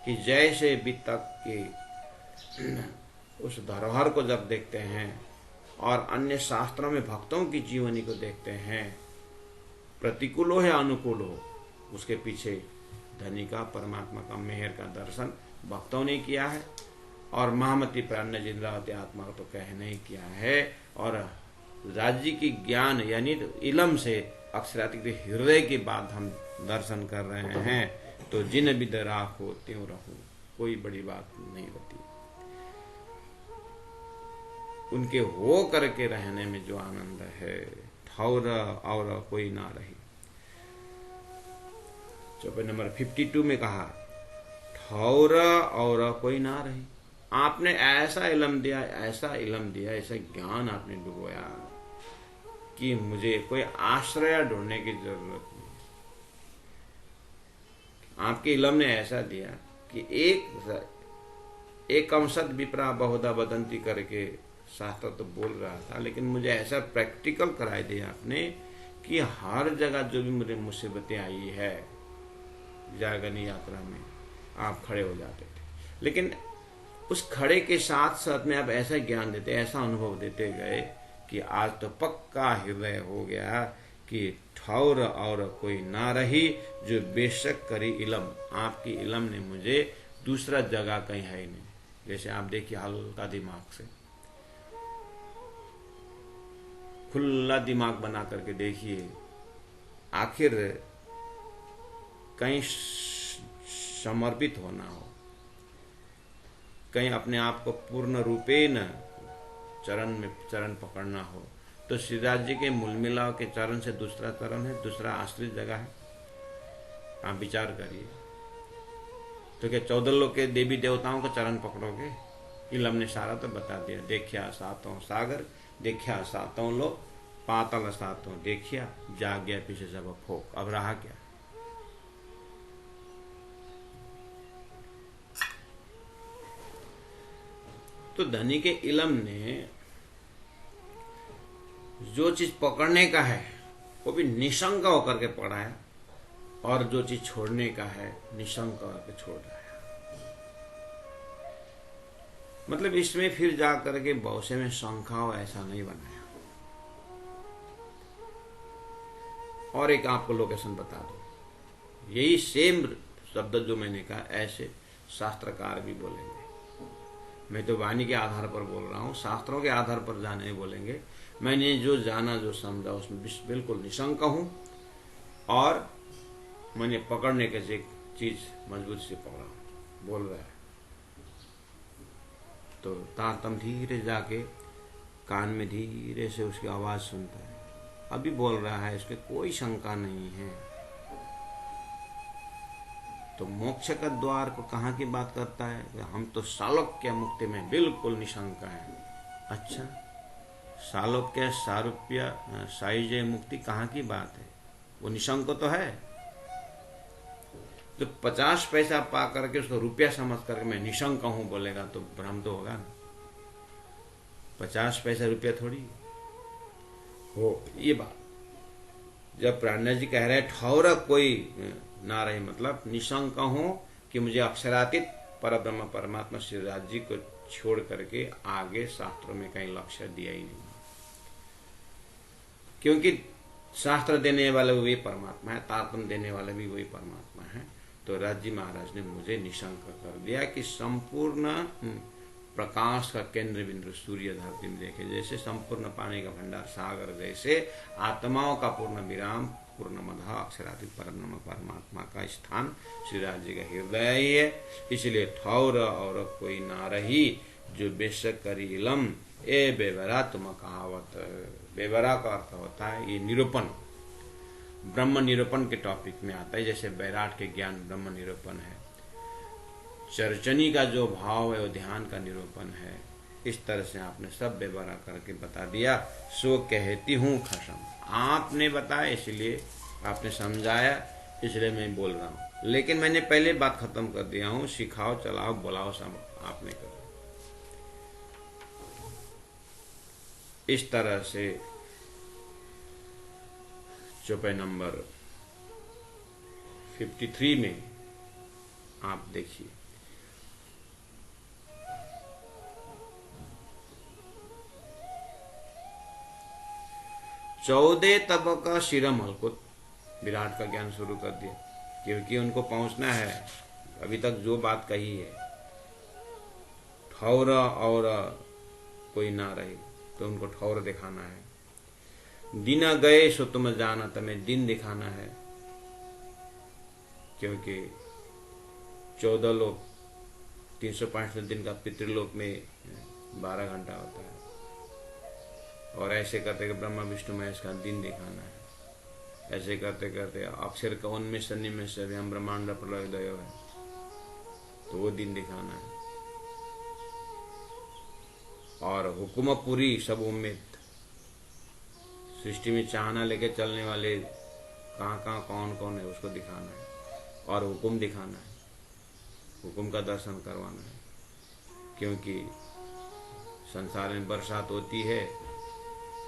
कि जैसे बीतक के उस धरोहर को जब देखते हैं और अन्य शास्त्रों में भक्तों की जीवनी को देखते हैं, प्रतिकूल हो या अनुकूल हो, उसके पीछे धनी का, परमात्मा का मेहर का दर्शन भक्तों ने किया है। और महामती प्राण इंद्रावती आत्मा को तो कहने ही किया है। और राज्य की ज्ञान यानी इलम से अक्षरातीत हृदय की बात हम दर्शन कर रहे हैं। तो जिन बिद राखो त्यों रहूं, कोई बड़ी बात नहीं होती। उनके हो करके रहने में जो आनंद है, ठौर और कोई ना रही। चौपाई नंबर 52 में कहा, ठौर और कोई ना रही। आपने ऐसा इलम दिया, ऐसा इलम दिया, ऐसा ज्ञान आपने डुबोया कि मुझे कोई आश्रय ढूंढने की जरूरत नहीं। आपके इलम ने ऐसा दिया कि एक अंशत विप्रा बहुधा बदंती करके शास्त्र तो बोल रहा था, लेकिन मुझे ऐसा प्रैक्टिकल कराई दिया आपने कि हर जगह जो भी मुझे मुसीबतें आई है जागनी यात्रा में, आप खड़े हो जाते थे। लेकिन उस खड़े के साथ साथ में आप ऐसा ज्ञान देते, ऐसा अनुभव देते गए कि आज तो पक्का हृदय हो गया कि ठौर और कोई ना रही, जो बेशक करी इलम। आपकी इलम ने मुझे दूसरा जगह कहीं है ही नहीं। जैसे आप देखिए हल्का दिमाग से, खुला दिमाग बना करके देखिए, आखिर कहीं समर्पित होना हो, कहीं अपने आप को पूर्ण रूपेण चरण पकड़ना हो, तो श्रीराज जी के मूलमिलाव के चरण से दूसरा चरण है, दूसरा आश्रित जगह है। आप विचार करिए, तो क्या 14 लोग के देवी देवताओं का चरण पकड़ोगे? इलम ने सारा तो बता दिया। देखिया सातों सागर, देखिया सातों लोग, पाताल सातों देखिया, जाग गया पीछे सब फोक। अब रहा क्या? तो धनी के इलम ने जो चीज पकड़ने का है वो भी निशंक होकर के पढ़ाया, और जो चीज छोड़ने का है निशंक होकर छोड़ रहा है। मतलब इसमें फिर जा करके बहुसे में शंखाओं ऐसा नहीं बनाया। और एक आपको लोकेशन बता दो, यही सेम शब्द जो मैंने कहा ऐसे शास्त्रकार भी बोलेंगे। मैं तो वाणी के आधार पर बोल रहा हूँ, शास्त्रों के आधार पर जाने नहीं बोलेंगे। मैंने जो जाना, जो समझा, उसमें बिल्कुल निशंक हूँ, और मैंने पकड़ने के एक चीज मजबूत से पकड़ा हूँ, बोल रहा है। तो तारतम धीरे जाके कान में धीरे से उसकी आवाज सुनता है, अभी बोल रहा है, इसमें कोई शंका नहीं है। तो मोक्ष का द्वार को कहाँ की बात करता है? हम तो सालोक्य मुक्ति में बिल्कुल निशंका है। अच्छा, सालोक्य, सारूप्य, सायुज्य मुक्ति कहाँ की बात है? वो निशंक तो है। तो 50 पैसा पा करके उसको रुपया समझ करके मैं निशंक हूं बोलेगा तो भ्रम तो होगा ना। 50 पैसा रुपया थोड़ी हो ये बात। जब प्राणनाथ जी कह रहे ठौर कोई ना रहे, मतलब निशंक हूं कि मुझे अक्षरातीत परब्रह्म परमात्मा श्रीराज जी को छोड़ करके आगे शास्त्रों में कहीं लक्ष्य दिया ही नहीं, क्योंकि शास्त्र देने वाले वही परमात्मा है, तारतम देने वाले भी वही परमात्मा है। तो राजी महाराज ने मुझे निशंक कर दिया कि संपूर्ण प्रकाश का केंद्र बिंदु सूर्य धरती में देखे जैसे, संपूर्ण पानी का भंडार सागर जैसे, आत्माओं का पूर्ण विराम पूर्णमदः अक्षरादि परब्रह्म परमात्मा का स्थान श्रीराज जी का हृदय ही है। इसलिए ठौर और कोई ना रही जो बेशक करी इलम ए बेवरा तुम कहावत। बेवरा का अर्थ होता है ये निरूपण, ब्रह्म निरूपण के टॉपिक में आता है। जैसे बैराट के ज्ञान ब्रह्म निरूपण है, चर्चनी का जो भाव है वो ध्यान का निरूपण है। इस तरह से आपने सब बेवरा करके बता दिया। सो कहती हूँ खसम, आपने बताया इसलिए, आपने समझाया इसलिए मैं बोल रहा हूँ, लेकिन मैंने पहले बात खत्म कर दिया हूँ। सिखाओ चलाओ बुलाओ सब आपने करो। इस तरह से चौपाई नंबर 53 में आप देखिए, चौदह तब का शिर मलकुत, विराट का ज्ञान शुरू कर दिया, क्योंकि उनको पहुंचना है। अभी तक जो बात कही है, ठौर और कोई ना रहे तो उनको ठौर दिखाना है। दिन गए सो तुम जाना, तुम्हें दिन दिखाना है, क्योंकि 14 लोग 365 दिन का पितृलोक में 12 घंटा होता है, और ऐसे करते कि ब्रह्मा विष्णु महेश का दिन दिखाना है। ऐसे करते करते अक्षर का उन्मेष सन्निमेष से हम ब्रह्मांड प्रलयोदय है, तो वो दिन दिखाना है। और हुकुम पूरी सब उम्मीद, सृष्टि में चाहना लेके चलने वाले कहाँ कहाँ कौन कौन है उसको दिखाना है, और हुकुम दिखाना है, हुकुम का दर्शन करवाना है। क्योंकि संसार में बरसात होती है,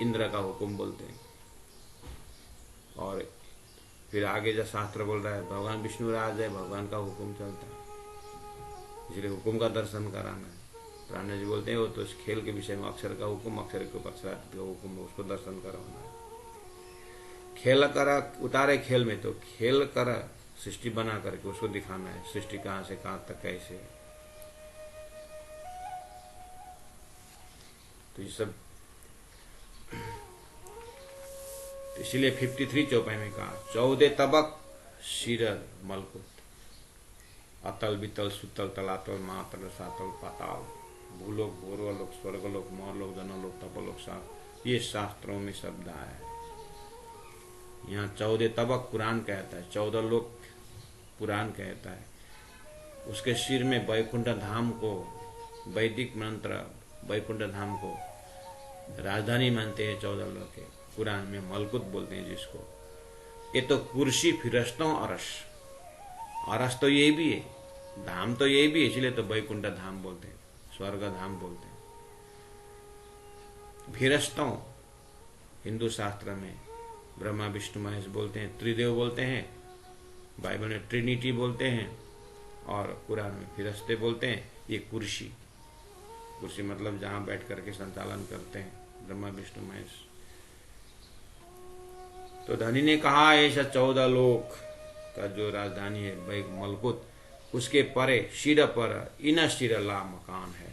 इंद्र का हुकुम बोलते हैं, और फिर आगे जो शास्त्र बोल रहा है भगवान विष्णु राज है, भगवान का हुकुम चलता है, इसलिए हुकुम का दर्शन कराना है। प्राणी जी बोलते हैं वो तो इस खेल के विषय में अक्षर का हुकुम, अक्षर के अक्षरार्थ का हुकुम, उसको दर्शन करवाना है। खेल कर उतारे खेल में, तो खेल कर सृष्टि बना करके उसको दिखाना है, सृष्टि कहाँ से कहाँ तक कैसे। तो ये सब इसलिए 53 चौपाई में कहा 14 तबक शिर मलकुत, अतल वितल सुतल तलातल महातल सातल पाताल, भूलोक भूर्वलोक स्वर्गलोक मौलोक जनलोक तपलोक शास्त्र, ये शास्त्रों में शब्द आया है। यहाँ 14 तबक पुराण कहता है, 14 लोक पुराण कहता है। उसके सिर में वैकुंठ धाम को, वैदिक मंत्र वैकुंठ धाम को राजधानी मानते हैं 14 लोक के, पुराण में मलकुत बोलते हैं जिसको। ये तो कुर्सी फिरस्तों अरस, अरस तो ये भी है, धाम तो ये भी है, इसलिए तो वैकुंठ धाम बोलते हैं, स्वर्ग धाम बोलते हैं। फिरस्तों हिंदू शास्त्र में ब्रह्मा विष्णु महेश बोलते हैं, त्रिदेव बोलते हैं, बाइबल में ट्रिनिटी बोलते हैं, और कुरान में फिरस्ते बोलते हैं। ये कुर्सी, कुर्सी मतलब जहां बैठ करके संचालन करते हैं ब्रह्मा विष्णु महेश। तो धनी ने कहा ऐसा 14 लोक का जो राजधानी है वह मलकुत, उसके परे शिर पर इन शिर ला मकान है,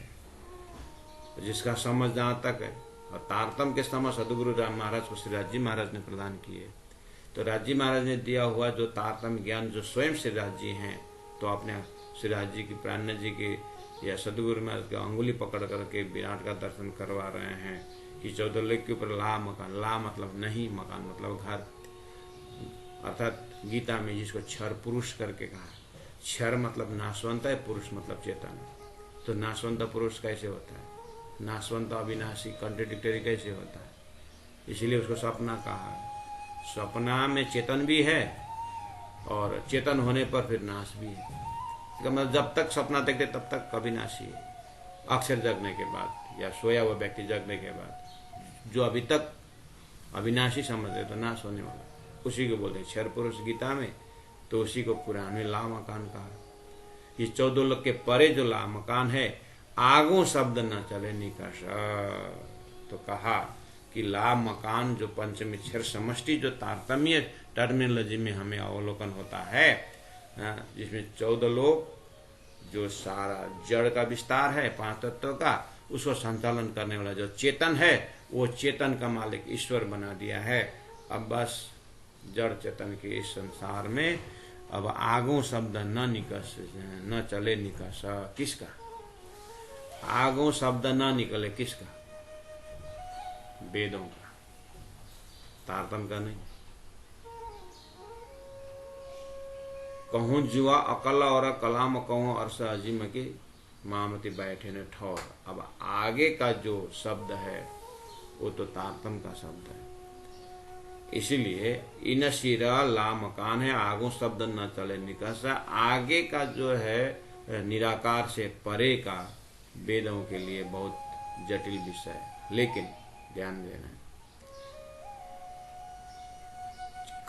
जिसका समझ जहां तक है। और तारतम के समझ सदगुरु राम महाराज को श्री राज जी महाराज ने प्रदान किए। तो राज जी महाराज ने दिया हुआ जो तारतम ज्ञान जो स्वयं श्री राज जी हैं, तो अपने श्री राज जी की प्राण जी के या सदगुरु महाराज की अंगुली पकड़ करके विराट का दर्शन करवा रहे हैं कि 14 लोक के ऊपर ला मकान, ला मतलब नहीं, मकान मतलब घर। अर्थात गीता में जिसको क्षर पुरुष करके कहा, क्षर मतलब नाशवंत है, पुरुष मतलब चेतन। तो नाशवंत पुरुष कैसे होता है, नाशवंत अविनाशी कंट्राडिक्टरी कैसे होता है, इसीलिए उसको सपना कहा। सपना में चेतन भी है और चेतन होने पर फिर नाश भी है। मतलब जब तक सपना देखते तब तक अविनाशी है, अक्षर जगने के बाद या सोया हुआ व्यक्ति जगने के बाद जो अभी तक अविनाशी समझते तो नाश होने वाला, उसी को बोलते हैं क्षर पुरुष गीता में। तो उसी को पुराण में ला मकान कहा। ये 14 लोक के परे जो ला मकान है, आगो शब्द न चले निकष, तो कहा कि ला मकान जो पंचमी क्षर समष्टि जो तारतम्य टर्मिनोलॉजी में हमें अवलोकन होता है, जिसमें 14 लोक, जो सारा जड़ का विस्तार है 5 तत्वों का, उसको संचालन करने वाला जो चेतन है, वो चेतन का मालिक ईश्वर बना दिया है। अब बस जड़ चेतन के इस संसार में अब आगो शब्द न चले निकस, किसका? आगो शब्द न निकले, किसका? वेदों का, तारतम का नहीं। कहूं जुआ अकल और कलाम कहूं अरसा अजीम के मामती बैठे ने ठौर। अब आगे का जो शब्द है वो तो तारतम का शब्द है, इसीलिए इन शिरा ला मकान है, आगो शब्द न चले निकस। आगे का जो है निराकार से परे का वेदों के लिए बहुत जटिल विषय है, लेकिन ध्यान देना है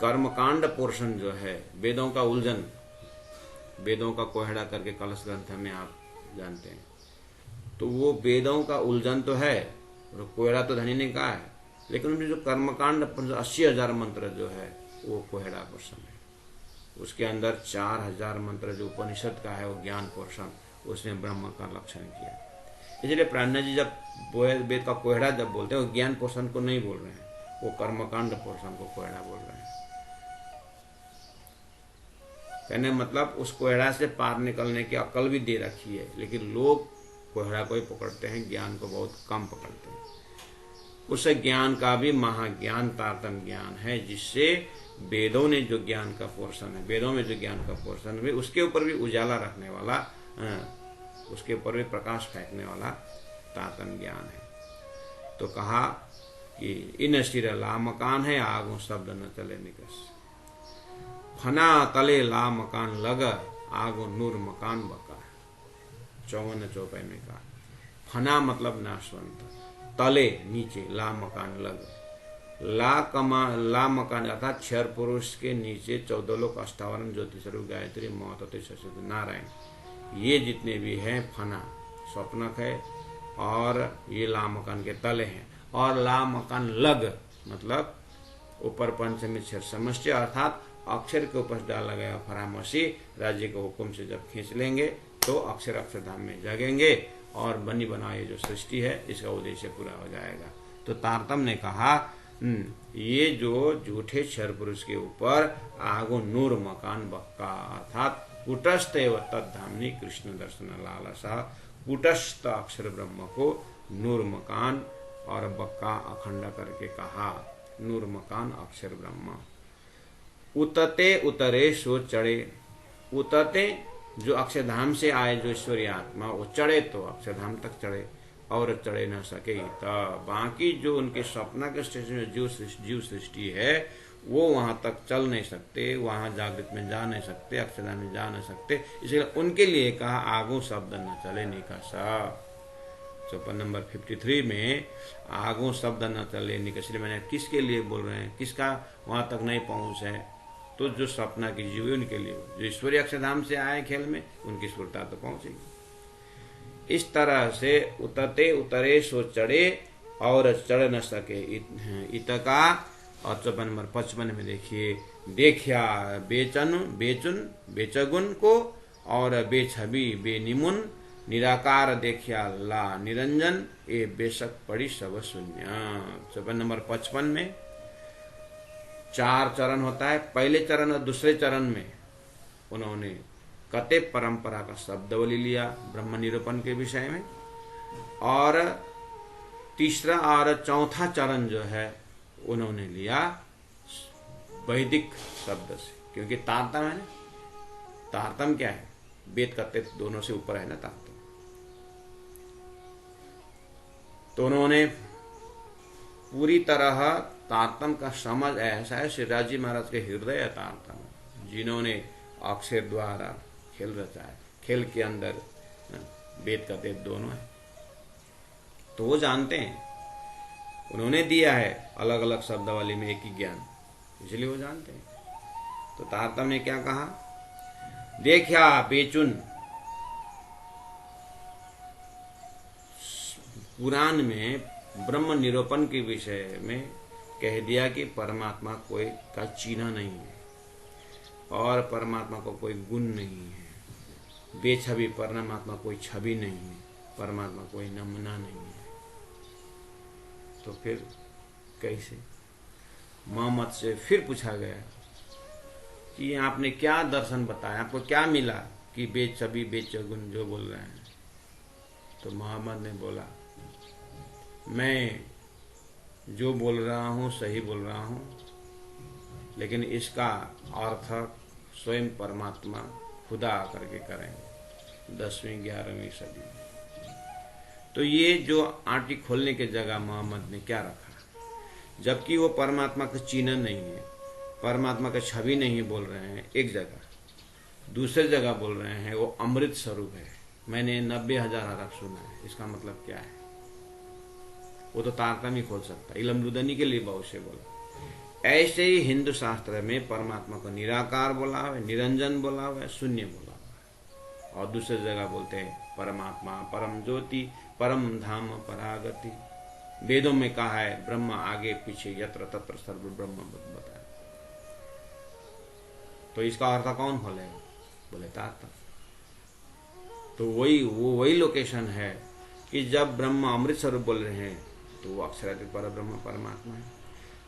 कर्मकांड पोर्शन जो है वेदों का उलझन, वेदों का कोहड़ा करके कलश ग्रंथ में आप जानते हैं, तो वो वेदों का उलझन तो है, कोहड़ा तो धनी ने कहा है, लेकिन उनमें जो कर्मकांड 80,000 मंत्र जो है वो कोहड़ा पोर्शन है। उसके अंदर 4,000 मंत्र जो उपनिषद का है वो ज्ञान पोर्शन, उसने ब्रह्म का लक्षण किया। इसलिए प्राणा जी जब वेद का कोहड़ा जब बोलते हैं वो ज्ञान पोर्शन को नहीं बोल रहे हैं, वो कर्मकांड पोर्शन को कोहड़ा बोल रहे हैं। कहने मतलब उस कोहड़ा से पार निकलने की अकल भी दे रखी है, लेकिन लोग कोहड़ा को ही पकड़ते हैं, ज्ञान को बहुत कम पकड़ते हैं। उस ज्ञान का भी महाज्ञान तारतम ज्ञान है, जिससे वेदों ने जो ज्ञान का पोर्शन है, वेदों में जो ज्ञान का पोर्शन है, उसके ऊपर भी उजाला रखने वाला, उसके ऊपर भी प्रकाश फेंकने वाला तारतम ज्ञान है। तो कहा कि इन शिर ला मकान है, आगो शब्द न चले निकस। फना तले ला मकान लग, आगो नूर मकान बका। 54-54 में कहा फना मतलब नाशवंत, तले नीचे, ला मकान लग, ला मकान अर्थात क्षर पुरुष के नीचे 14 लोक, अष्टावरण, ज्योतिषरूप, गायत्री, मौत, नारायण, ये जितने भी हैं फना स्वप्नक है, और ये ला मकान के तले हैं। और ला मकान लग मतलब ऊपर पंचमी क्षर समष्टि, अर्थात अक्षर के ऊपर डाला गया फरामसी राज्य के हुक्म से जब खींच लेंगे तो अक्षर अक्षरधाम में जगेंगे और बनी बनाई जो सृष्टि है इसका उद्देश्य पूरा हो जाएगा। तो तारतम ने कहा ये जो झूठे क्षर पुरुष के ऊपर आगो नूर मकान बक्का, अर्थात कुटस्थ एवं तद्धामनी कृष्ण दर्शन लालसा, कुटस्थ अक्षर ब्रह्म को नूर मकान और बक्का अखंड करके कहा, नूर मकान अक्षर ब्रह्म। उतते उतरे सो चढ़े, उतते जो अक्षरधाम से आए जो ईश्वरीय आत्मा, वो चढ़े तो अक्षरधाम तक चढ़े और चढ़े न सके। तब बाकी जो उनके स्वप्न के स्टेशन में जीव सृष्टि है वो वहां तक चल नहीं सकते, वहां जागृत में जा नहीं सकते, अक्षरधाम में जा नहीं सकते, इसलिए उनके लिए कहा आगो शब्द न चले निकसा। चौपन नंबर 53 में आगो शब्द न चले निकस, इसलिए मैंने किसके लिए बोल रहे हैं, किसका वहां तक नहीं पहुंच है, तो जो सपना की जीव है उनके लिए, जो ईश्वरीय अक्षरधाम से आए खेल में उनकी स्फूर्ता तो पहुंचेगी। इस तरह से उतरते उतरे सो चढ़े और चढ़ न सके इतका। और 54 नंबर 55 में देखिए, देखिया बेचगुन को और बेछबी बेनिमुन, निराकार देखिया ला निरंजन, ए बेशक पड़ी सब शून्य। 54 नंबर 55 में 4 चरण होता है। पहले चरण और दूसरे चरण में उन्होंने कते परंपरा का शब्दावली लिया ब्रह्म निरूपण के विषय में, और तीसरा और चौथा चरण जो है उन्होंने लिया वैदिक शब्द से, क्योंकि तारतम है ना, तारतम क्या है, वेद कते दोनों से ऊपर है ना तारतम। तो उन्होंने पूरी तरह तारतम का समझ ऐसा है, श्रीराज जी महाराज के हृदय तारतम, जिन्होंने अक्षर द्वारा खेल रचा है, खेल के अंदर वेद का वेद दोनों है, तो वो जानते हैं, उन्होंने दिया है अलग अलग शब्दावली में एक ही ज्ञान, इसलिए वो जानते हैं। तो तारतम ने क्या कहा, देखा बेचुन, पुराण में ब्रह्म निरूपण के विषय में कह दिया कि परमात्मा कोई का चिन्ह नहीं है, और परमात्मा को कोई गुण नहीं है, बेछवि परमात्मा कोई छवि नहीं है, परमात्मा कोई नमूना नहीं है, तो फिर कैसे? मोहम्मद से फिर पूछा गया कि आपने क्या दर्शन बताया, आपको क्या मिला कि बेछवि बेचगुन जो बोल रहे हैं? तो मोहम्मद ने बोला, मैं जो बोल रहा हूँ सही बोल रहा हूँ, लेकिन इसका अर्थ स्वयं परमात्मा खुदा आकर के करेंगे 10वीं 11वीं सदी में। तो ये जो आटी खोलने के जगह मोहम्मद ने क्या रखा, जबकि वो परमात्मा का चिन्ह नहीं है, परमात्मा का छवि नहीं बोल रहे हैं एक जगह, दूसरी जगह बोल रहे हैं वो अमृत स्वरूप है। मैंने 90,000 अरब सुना है, इसका मतलब क्या है? वो तो तारतम्य ही खोल सकता है, इलम रुदनी के लिए बहुत से बोला। ऐसे ही हिंदू शास्त्र में परमात्मा को निराकार बोला हुआ है, निरंजन बोला हुआ है, शून्य बोला हुआ है, और दूसरी जगह बोलते हैं परमात्मा परम ज्योति परम धाम परागति। वेदों में कहा है ब्रह्म आगे पीछे यत्र तत्र सर्व ब्रह्म बताया। तो इसका अर्थ कौन खोलेगा? बोले ताता। तो वही लोकेशन है कि जब ब्रह्म अमृत स्वरूप बोल रहे हैं तो वो अक्षराधिक पर ब्रह्म परमात्मा है।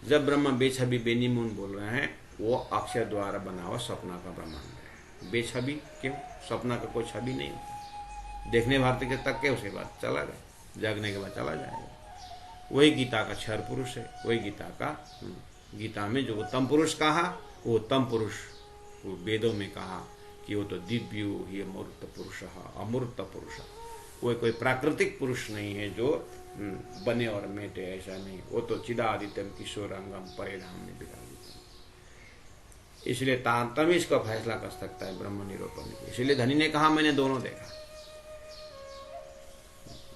जब ब्रह्म बेछवि बेनिमून बोल रहे हैं वो अक्षर द्वारा बना हुआ सपना का ब्रह्मांड है। बेछवि क्यों? सपना का कोई छवि नहीं होता, देखने भारती के तक के उसके बाद चला गया, जागने के बाद चला जाएगा। वही गीता का क्षर पुरुष है, वही गीता में जो उत्तम पुरुष कहा वो उत्तम पुरुष, वो वेदों में कहा कि वो तो दिव्यो ही अमूर्त पुरुष, अमूर्त पुरुष। वो कोई प्राकृतिक पुरुष नहीं है जो बने और मेटे, ऐसा नहीं। वो तो चिदादित्यम किशोरांगम परे धाम में बिता देता। इसलिए तारतम्य इसका फैसला कर सकता है ब्रह्म निरूपण। इसलिए धनी ने कहा मैंने दोनों देखा,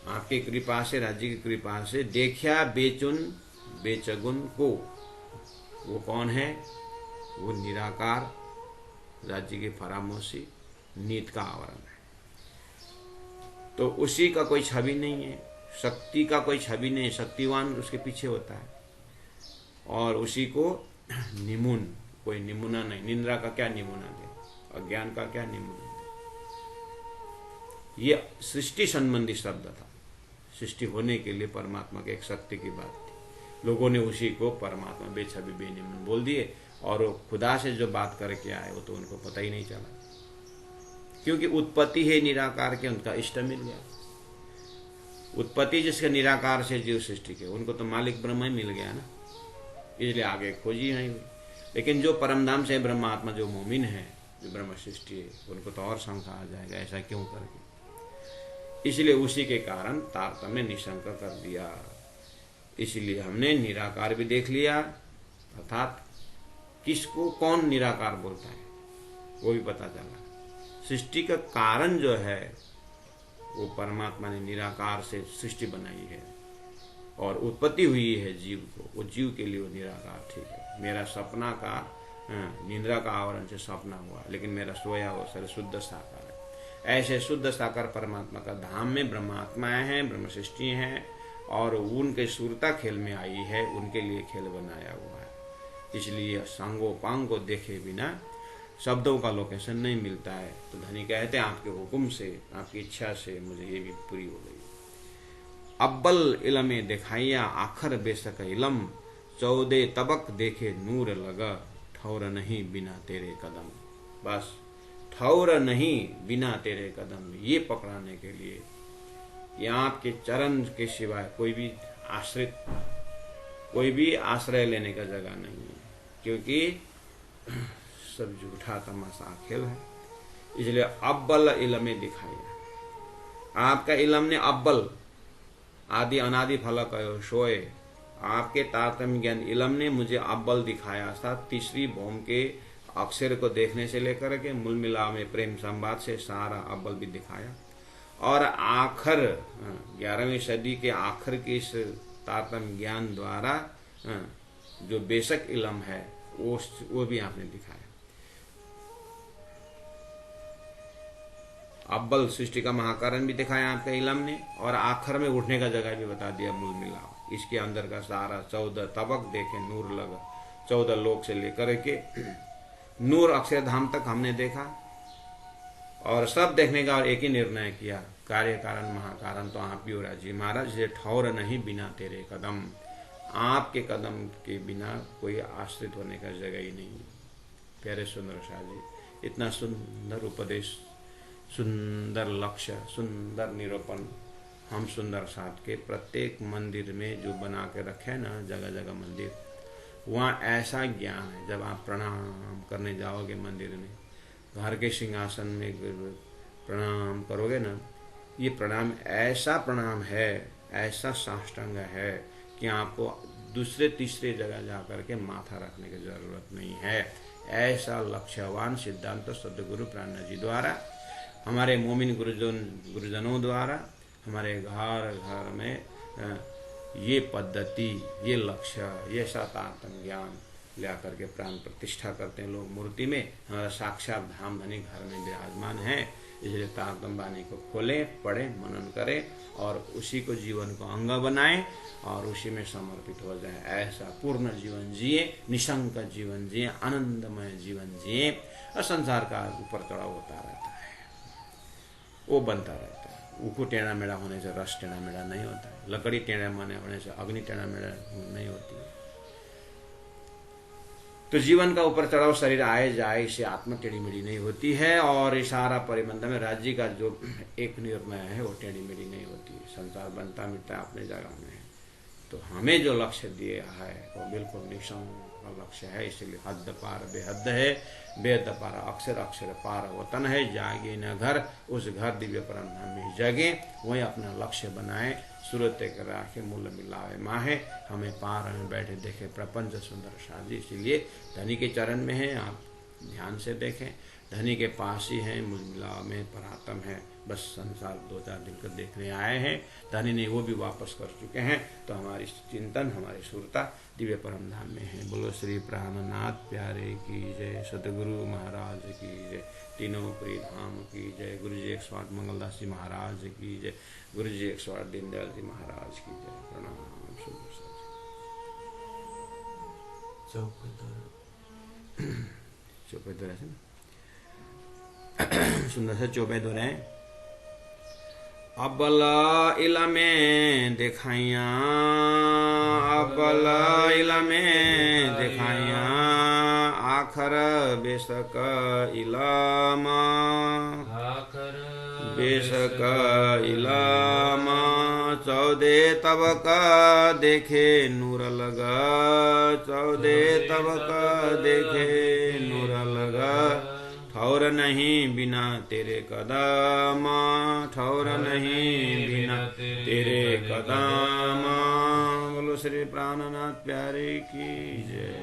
आपकी कृपा से, राज्य की कृपा से देखा बेचुन बेचगुन को। वो कौन है? वो निराकार राज्य की फरामोशी नीत का आवरण है। तो उसी का कोई छवि नहीं है, शक्ति का कोई छवि नहीं, शक्तिवान उसके पीछे होता है। और उसी को निमुन, कोई निमुना नहीं। निंद्रा का क्या निमुना दे, अज्ञान का क्या निमुना दे। ये सृष्टि संबंधी शब्द था, सृष्टि होने के लिए परमात्मा के एक शक्ति की बात थी। लोगों ने उसी को परमात्मा बेछवि बेनिमून बोल दिए, और वो खुदा से जो बात करके आए वो तो उनको पता ही नहीं चला, क्योंकि उत्पत्ति है निराकार के, उनका इष्ट मिल गया। उत्पत्ति जिसके निराकार से जीव सृष्टि के, उनको तो मालिक ब्रह्म ही मिल गया ना, इसलिए आगे खोजी नहीं हुई। लेकिन जो परमधाम से ब्रह्मात्मा, जो मोमिन है, जो ब्रह्म सृष्टि है, उनको तो और शंका आ जाएगा ऐसा क्यों करके। इसलिए उसी के कारण तारतम्य निशंक कर दिया। इसलिए हमने निराकार भी देख लिया, अर्थात किसको कौन निराकार बोलता है वो भी पता चला। सृष्टि का कारण जो है वो परमात्मा ने निराकार से सृष्टि बनाई है, और उत्पत्ति हुई है जीव को, वो जीव के लिए वो निराकार ठीक है। मेरा सपना का निंद्रा का आवरण से सपना हुआ, लेकिन मेरा सोया हुआ शरीर शुद्ध साकार है। ऐसे शुद्ध साकार परमात्मा का धाम में ब्रह्मात्माएं हैं, ब्रह्म सृष्टि हैं, और उनके सुरता खेल में आई है, उनके लिए खेल बनाया हुआ है। इसलिए सांगो पांग को देखे बिना शब्दों का लोकेशन नहीं मिलता है। तो धनी कहते हैं आपके हुक्म से, आपकी इच्छा से मुझे ये भी पूरी हो गई। अब्बल इलमे दिखाइया आखर बेसक इलम, 14 तबक देखे नूर लगा, ठौर नहीं बिना तेरे कदम। बस ठौर नहीं बिना तेरे कदम, ये पकड़ाने के लिए यहाँ आपके चरण के सिवाय कोई भी आश्रय लेने का जगह नहीं है, क्योंकि सब झूठा तमाशा खेल है। इसलिए अब्बल इलमे दिखाया, आपका इलम ने अब्बल आदि अनादि फलक सोए, आपके तारतम्य ज्ञान इलम ने मुझे अब्बल दिखाया था। तीसरी भौम के अक्षर को देखने से लेकर के मूल मिला में प्रेम संवाद से सारा अब्बल भी दिखाया। और आखिर 11वीं सदी के आखिर के इस तारतम्य ज्ञान द्वारा जो बेशक इलम है वो भी आपने दिखाया। अब्बल सृष्टि का महाकारण भी दिखाया आपके इलम ने, और आखिर में उठने का जगह भी बता दिया मूल मिलाव। इसके अंदर का सारा 14 तबक देखे नूर लगा, 14 लोक से लेकर के नूर अक्षरधाम तक हमने देखा और सब देखने का और एक ही निर्णय किया, कार्य कारण महाकारण तो आप ही हो राजी महाराज, ये ठौर नहीं बिना तेरे कदम, आपके कदम के बिना कोई आश्रित होने का जगह ही नहीं। प्यारे सुंदर शाह जी, इतना सुंदर उपदेश, सुंदर लक्ष्य, सुंदर निरूपण हम सुंदर साथ के प्रत्येक मंदिर में जो बना के रखे ना, जगह जगह मंदिर, वहाँ ऐसा ज्ञान है। जब आप प्रणाम करने जाओगे मंदिर में, घर के सिंहासन में प्रणाम करोगे ना, ये प्रणाम ऐसा प्रणाम है, ऐसा साष्टांग है कि आपको दूसरे तीसरे जगह जा करके माथा रखने की जरूरत नहीं है। ऐसा लक्ष्यवान सिद्धांत सदगुरु प्राणनाथ जी द्वारा, हमारे मोमिन गुरुजनों द्वारा, हमारे घर घर में ये पद्धति, ये लक्ष्य, ये सातात्म ज्ञान ला करके प्राण प्रतिष्ठा करते हैं लोग मूर्ति में। हमारा साक्षात धाम धनी घर में विराजमान है, इसलिए तारतम वाणी को खोलें, पढ़ें, मनन करें और उसी को जीवन को अंग बनाएं और उसी में समर्पित हो जाएं। ऐसा पूर्ण जीवन जिए, निशंक जीवन जिए, आनंदमय जीवन जिए और संसार का ऊपर चढ़ाव होता रहता है, वो बनता रहता है। ऊखो टेढ़ा मेढ़ा होने से रस टेढ़ा मेढ़ा नहीं होता है, लकड़ी टेढ़ा माने होने से अग्नि टेढ़ा मेढ़ा नहीं होती है। तो जीवन का ऊपर चढ़ाव शरीर आए जाए, इसे आत्मा टेढ़ी मेढ़ी नहीं होती है और इशारा परिबंध में राज्य का जो एक निर्णय है वो टेढ़ी मेढ़ी नहीं होती है। संसार बनता मिटता अपने जगह में है, तो हमें जो लक्ष्य दिया है वो बिल्कुल निशंक लक्ष्य है। इसलिए हद पार बेहद है, बेहद पार अक्षर अक्षर पार वतन है। जागे न घर, उस घर दिव्य परम धाम में जगे, वही अपना लक्ष्य बनाए, सूरत कर राखे मूल मिलावे माहे, हमें पार में बैठे देखे प्रपंच सुंदर शादी। इसीलिए धनी के चरण में है, आप ध्यान से देखें, धनी के पास ही है, मूल मिलाव में परातम है। बस संसार 2-4 दिन को देखने आए हैं, धनी ने वो भी वापस कर चुके हैं, तो हमारी चिंतन, हमारी सुरता दिव्य परम धाम में है। बोलो श्री प्राणनाथ प्यारे की जय, सतगुरु महाराज की जय, तीनों प्रिय धाम की जय, गुरु जी 108 मंगलदास जी महाराज की जय, गुरु जी 108 दीनदयाल जी महाराज की जय। प्रणाम। चौपे दो रहे सुंदर से चौपे दो रहे। अबला इला में दिखाइया, अबला इला में दिखाइया, आखर बेसक इलामा, आखर बेसक इलामा, 14 तबक देखे नूर लगा, 14 तबक देखे नूर लगा, ठौर नहीं बिना तेरे कदम, ठौर नहीं बिना तेरे कदम। बोलो श्री प्राणनाथ प्यारे की जय।